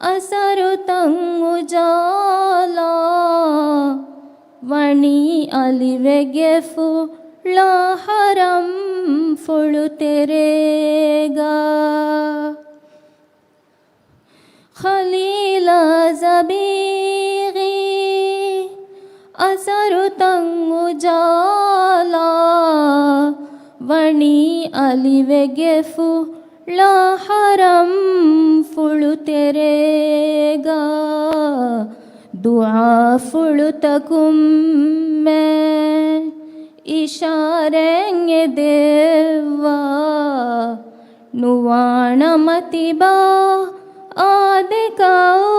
असर तंग उजाला वणी अलिवेಗೆಫು ला हरम फुळु तेरेगा खलील ज़बीगी असर तंग उजाला वणी अलिवेಗೆಫು ला हरम फुळु तेरेगा दुआ फुळु तकुम मैं इशारेंगे देवा नुवाण मतिबा आदे काओ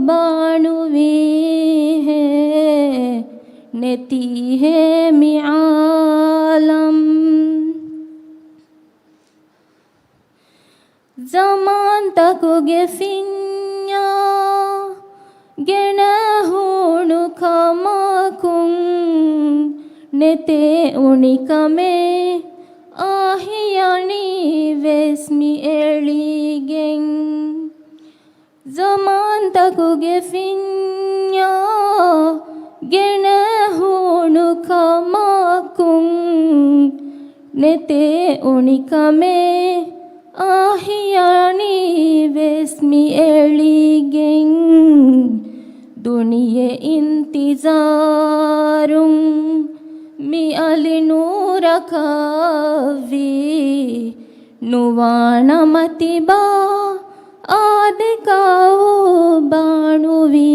बाणुवी है नेती है मिआलम ज़मान तक ಗೆಫಿನ್ಯಾ ಗೆಣಹುಣು ಖಮಕುಂ nete unikame ahiyani vesmi eligen zaman takuge finya gene hunu kamakung nete unikame ahiyani vesmi eligen duniye intizarum mi ali nurakavi nuwana matiba adekao banuvi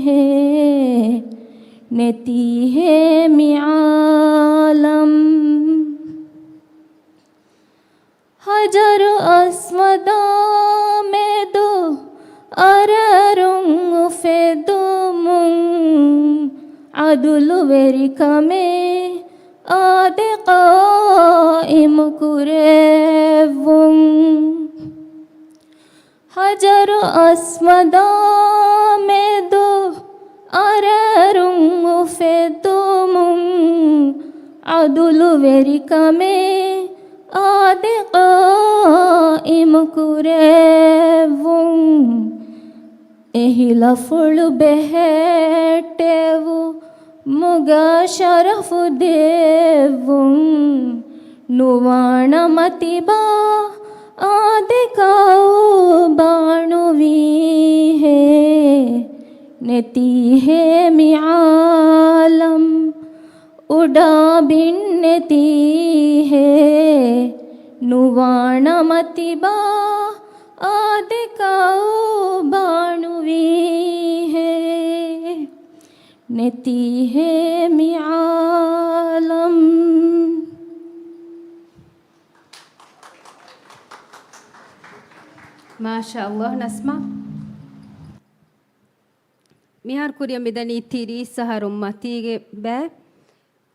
he neti he mi alam hajar aswada medo ararung fedumung adulu verikame adeqaim kurevung hajar aswada medo ararung fedumung adulu verikame adeqaim kurevung ehila fulu behetevu muga sharafu devum nuwana matiba adekao banuvi he neti he mi alam uda bin neti he nuwana matiba adekao banuvi he neti he mi alam ಮಾಷಾ ಅಲ್ಲಾಹ್ ನಸ್ಮಾ ಮಿಹಾರ್ ಕುರಿಯ ಮಿದನಿ ತಿರಿ ಸಹರುಂ ಮತಿಗೆ ಬೆ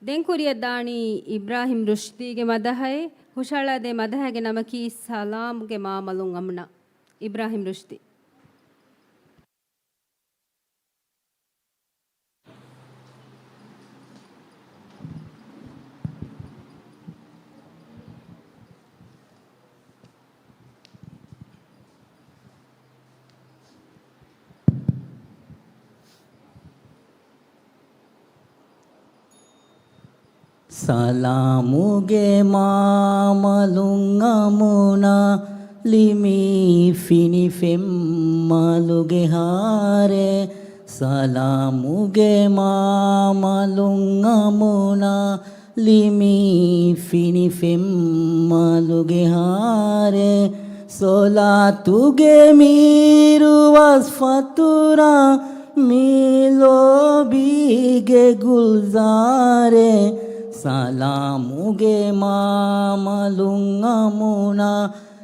then ಕುರಿಯ ದಾಣಿ Ibrahim ರುಷ್ದಿಗೆ ಮದಹೈ ಹುಷಾಳದೆ ಮದಹಗೆ ನಮಕಿ ಸಲಾಮ್ಗೆ ಮಾಮಲುಂ ಅಮ್ನ Ibrahim ರುಷ್ದಿ Salamuge mamalungamuna limi fini femmaluge hare Salamuge mamalungamuna limi fini femmaluge hare Solatuge miru wasfatura milo bige gulzare Salamuge mamalungamuna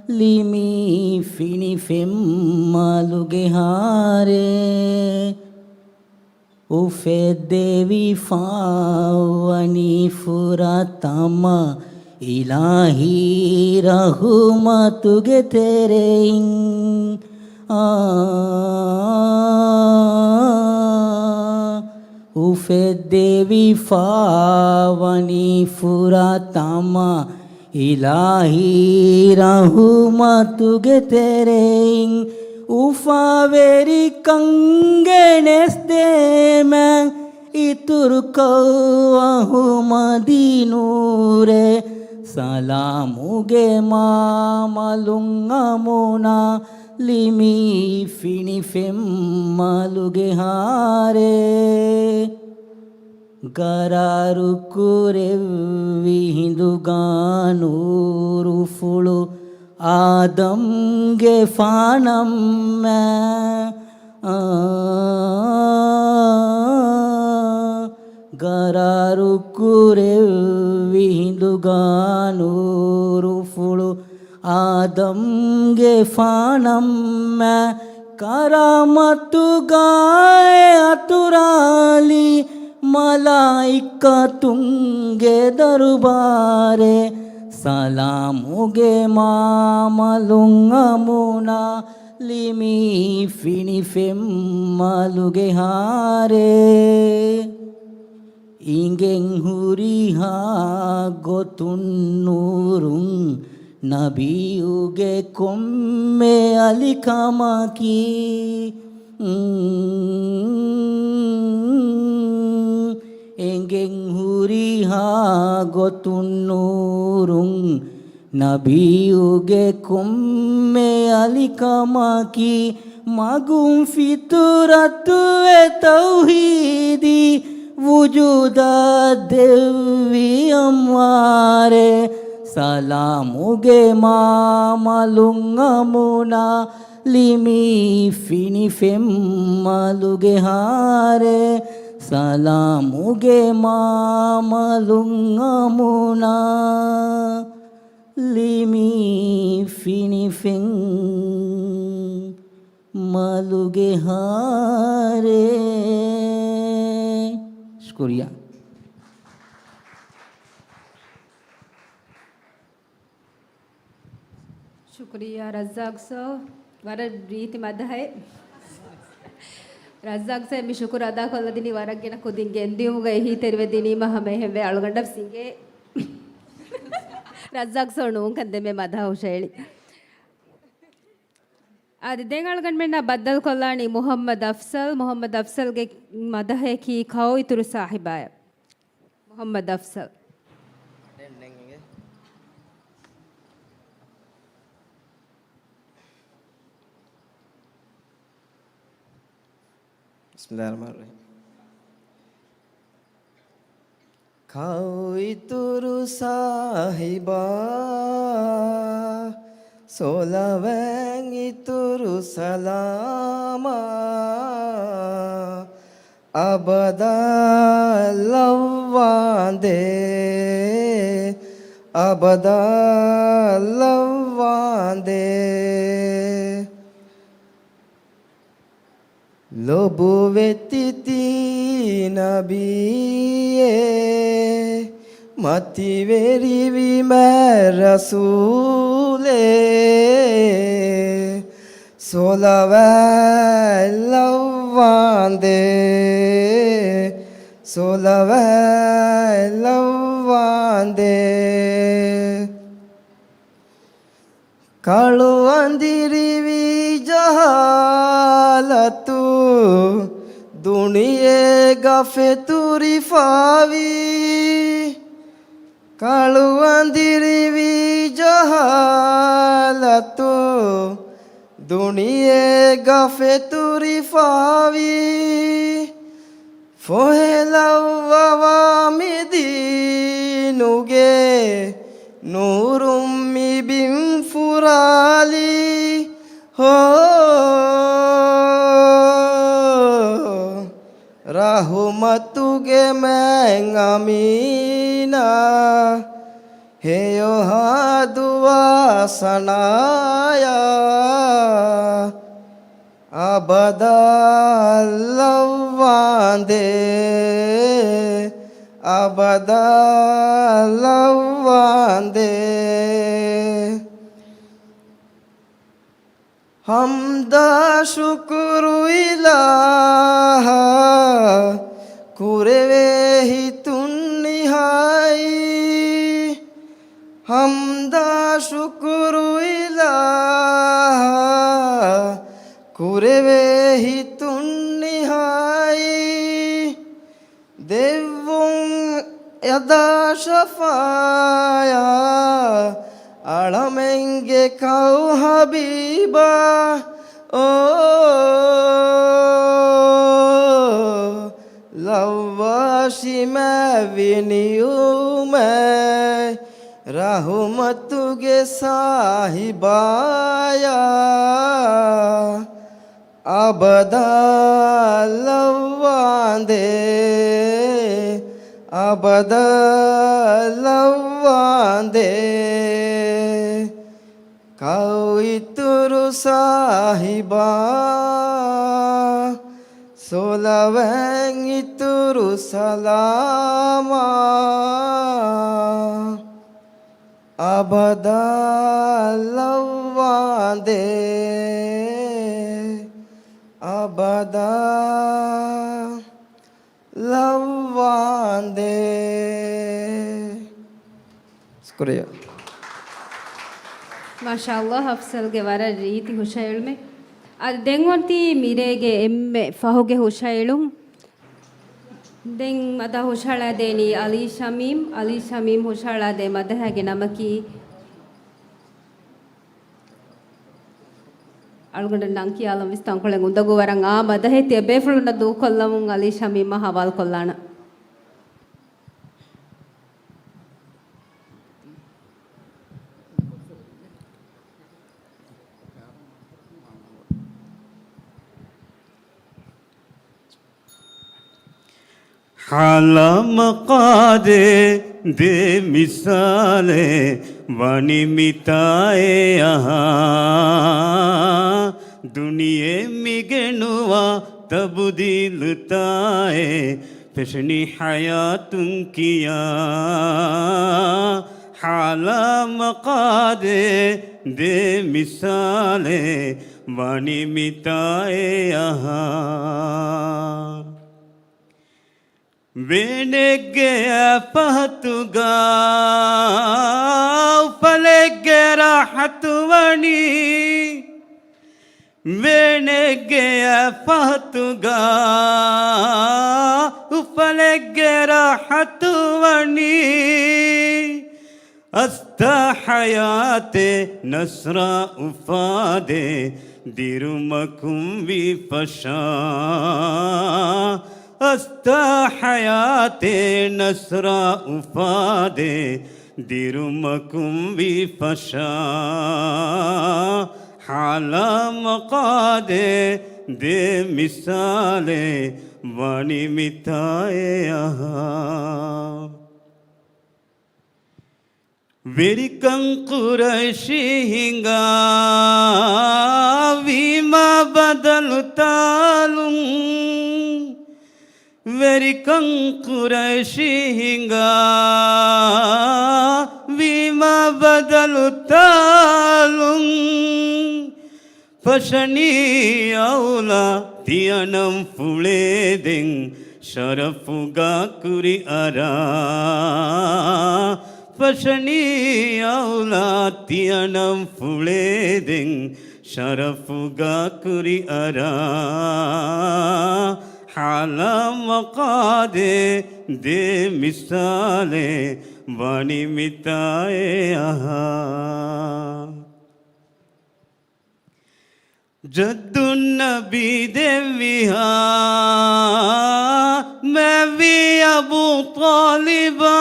limi fini femmaluge hare Ufe devi fawani furatama ilahi rahmatuge terein Ufe devi fawani furatama ilahi rahmatuge terein Ufa veri kangenes deme itur kawahu madinure Salamuge mamalungamuna limi fini femmaluge hare Gararu kurevvi hinduganuru fulu Adamge fanam Gararu kurevvi hinduganuru fulu Adamge fanam karamatu gaye aturali malaikatunge darubare Salamuge mamalungamuna limi fini femmaluge hare ඉගෙන් හුරිහා ගොතුන් නූරුන් නබියුගේ කොම්මේ අලිකමකි එගෙන් හුරිහා ගොතුන් නූරුන් නබියුගේ කොම්මේ අලිකමකි මගුම් ෆිතුරතුවේ තෞහීදී වුජුදා දෙව්වි අම්වාරේ සලාමුගේ මාමලුන් අමුණා ලිමි ෆිනිෆෙම් මලුගේ හාරේ සලාමුගේ මාමලුන් අමුණා ලිමි ෆිනිෆෙම් මලුගේ හාරේ शुक्रिया शुक्रिया रज़ाक साहब वर रीति मद है रज़ाक साहब मी शुक्र अदा कोल्लदिनी वरगिन कुदिंगे ಎಂದಿಯುಗೆ ಹಿ ತೆರವೆ ದಿನಿ ಮಹಮೆ ಹೆವೆ ಅಳಗಂಡ ಸಿಂಗೆ ರज़ाक ಸಾಹब ನು ಕಂದೆ ಮೆ ಮದ ಹುಷ ಹೇಳಿ आदि देंगलगन में ना बदल कोलानी मोहम्मद अफसल के मदह की खाओ इतुरु साहिबाय मोहम्मद अफसल बिस्मिल्लाहिर्रहमानिर्रहीम खाओ इतुरु साहिबा सोलवें इतुरु सलामा अबदा लव्वांदे लोबु वेत्तिति नबिये मति वेरी मैं रसूले सोलवे लव्वांदे कालु अंदिरिवी जहालतु दुनिये गफे तुरी फावी कालु अंदिरिवी जहालतु दुनिये गफे तुरी फावी फोहेलवा मिदीनुगे नूरुम्मी बिम फुराली हो rahumatuge mengamina heyo hadua sanaya abadallavande hamda shukru ilaha kureve hitun nihai hamda shukru ilaha kureve hitun nihai devun yada shafaya alamenge kau habiba लवाशी मैं विनियू मैं रहमतुगे साहिबाया abadallavande kau ituru sahiba solaweng ituru salama abadallavande abadallavande वांदे शुक्रिया ಮಾಶಾಅಲ್ಲಾಹ್ ಹಫ್ಸಲ್ಗೆ ವರ ರೀತಿ ಹುಷಾಯಳ್ಮೆ ಅದು ದೆಂಗೊಂತಿ ಮಿರೆಗೆ ಎಮ್ಮೆ ಫಹುಗೆ ಹುಷಾಯಳು ದೆಂಗ್ ಮದ ಹುಷಾಳದೇನಿ ಅಲಿ ಶಮೀಮ್ ಹುಷಾಳದೆ ಮದ ಹಾಗೆ ನಮಕಿ ಅಳ್ಗೊಂಡ ನಂಕಿ ಆಲಂ ವಿಸ್ತಂಕೊಳೆ ಉಂದಗು ವರಂಗ ಆ ಮದ ಹೆತ್ತಿ ಬೇಫುಳುಂಡ ದೂಕೊಲ್ಲಮು ಅಲಿ ಶಮೀಮ ಹವಾಲ್ ಕೊಲ್ಲಾಣ हालम कादे दे मिसाले वानी मिताए यहाँ दुनिये मिगनुआ तब्दीलताए फिशनी हयातुं किया हालम कादे दे मिसाले वानी मिताए यहाँ वेनेगे पहतुगा फलेगे राहतवनी वेनेगे पहतुगा फलेगे राहतवनी अस्ता हयाते नसरा उफादे दिरुमकुम विपशा अस्ता हयाते नसरा उफादे दिरुमकुम विपशा हाला मकादे दे मिसाले वानी मिताए यहाँ वेरिकं कुरैशी हिंगा वीमा बदलुतालुं वेरिकं कुरैशी हिंगा वीमा बदलुतालुं फशनी औला तियनं फुलेदें शरफुगा कुरी अरा फशनी औला तियनं फुलेदें शरफुगा कुरी अरा हाला मकादे दे मिसाले वानी मिताए यहाँ जद्दुन्नबी देविहा मैं भी अबू तालिबा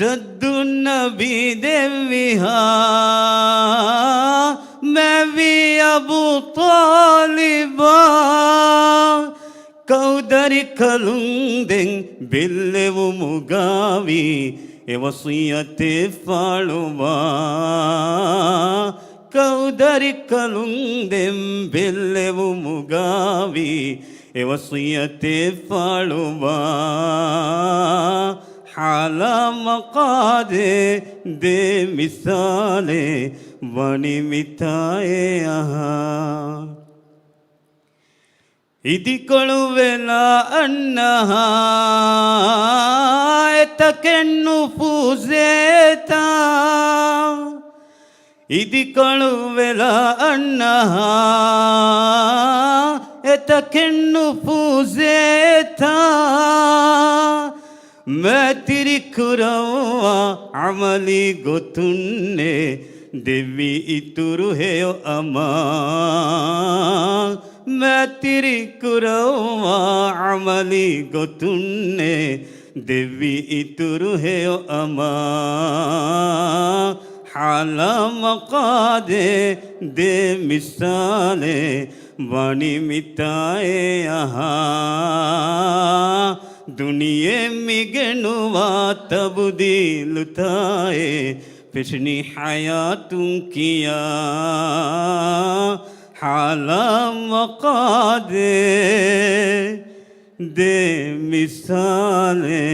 जद्दुन्नबी देविहा मैं भी अबू तालिबा कौदरी कलुंदें बिल्लेवु मुगावी ए वसियते फालुवा कौदरी कलुंदें बिल्लेवु मुगावी ए वसियते फालुवा हाला मकादे दे मिसाले वानी मिताए यहाँ इदिकोळुवेल अन्नः एतकेन्नु पूजेता इदिकोळुवेल अन्नः एतकेन्नु पूजेता मैं तेरी कुरवा अमली गोतुन्ने देवी इतुरु है अमा मैं तेरी कुरवा अमली गोतुन्ने देवी इतुरु है अमा हाला मकादे दे मिसाले वानी मिताए यहाँ दुनिये मिगनुवा तब्दीलताए पिछनी हयातुं किया हाला मकादे दे मिसाले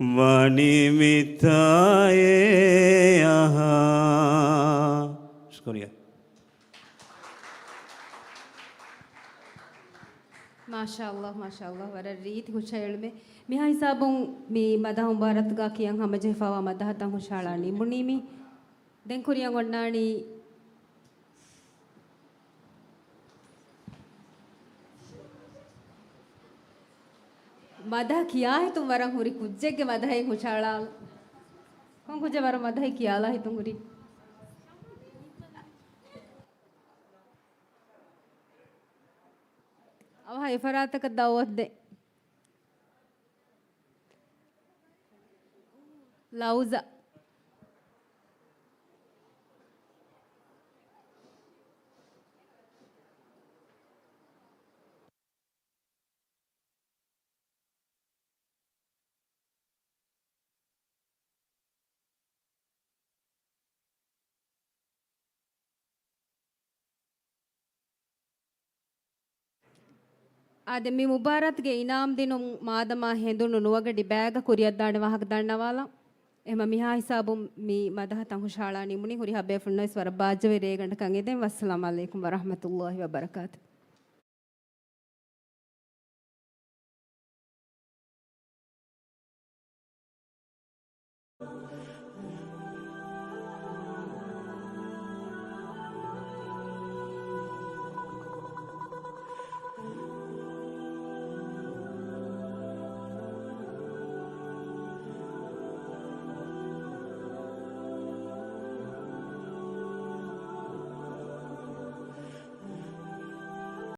वानी मिताए यहाँ शुक्रिया ಮಾಶಾ ಅಲ್ಲಾಹ್ ವರ ರೀತಿ ಹುಷಾಳ್ಮೆ ಮಿಹಾ ಹಿಸಾಬುಂ ಮಿ ಮದಹ ಮುಬಾರತ್ಗಾ ಕಿಯಂ ಹಮ ಜೆಫಾವಾ ಮದಹ ತಂ ಹುಷಾಳಾನಿ ಮುನಿಮಿ ದೆನ್ ಕುರಿಯಂ ಒಣ್ಣಾಣಿ ಮದಹ ಕಿಯಾ ಹಿತುಂ ವರಂ ಹುರಿ ಕುಜ್ಜೆಗೆ ಮದಹ ಹುಷಾಳಾಲ್ ಕೊಂ ಕುಜ್ಜೆ ವರ ಮದಹ ಕಿಯಾಲಾ ಹಿತುಂ ಹುರಿ ಅವ ಇಫರಾತಕ ದಾವತ್ ದೆ ಲೌಜಾ ಆದೆ ಮಿ ಮುಬಾರತ್ಗೆ ಇನಾಮ್ ದಿನು ಮಾದಮ ಹೆಂದುನು ನುವಗಡಿ ಬ್ಯಾಗ ಕುರಿಯದ್ದಾಣ ವಾಹಕ ದಂಡವಾಲ ಎಮ ಮಿಹಾ ಹಿಸಾಬು ಮಿ ಮದಹ ತಂ ಹುಷಾಳಾನಿ ಮುನಿ ಹುರಿ ಹಬೆ ಫುನ್ನೈಸ್ ವರ ಬಾಜವೆ ರೇಗಂಡ ಕಂಗೆದೆ ವಸ್ಸಲಾಮು ಅಲೈಕುಂ ವರಹಮತುಲ್ಲಾಹಿ ವಬರಕಾತು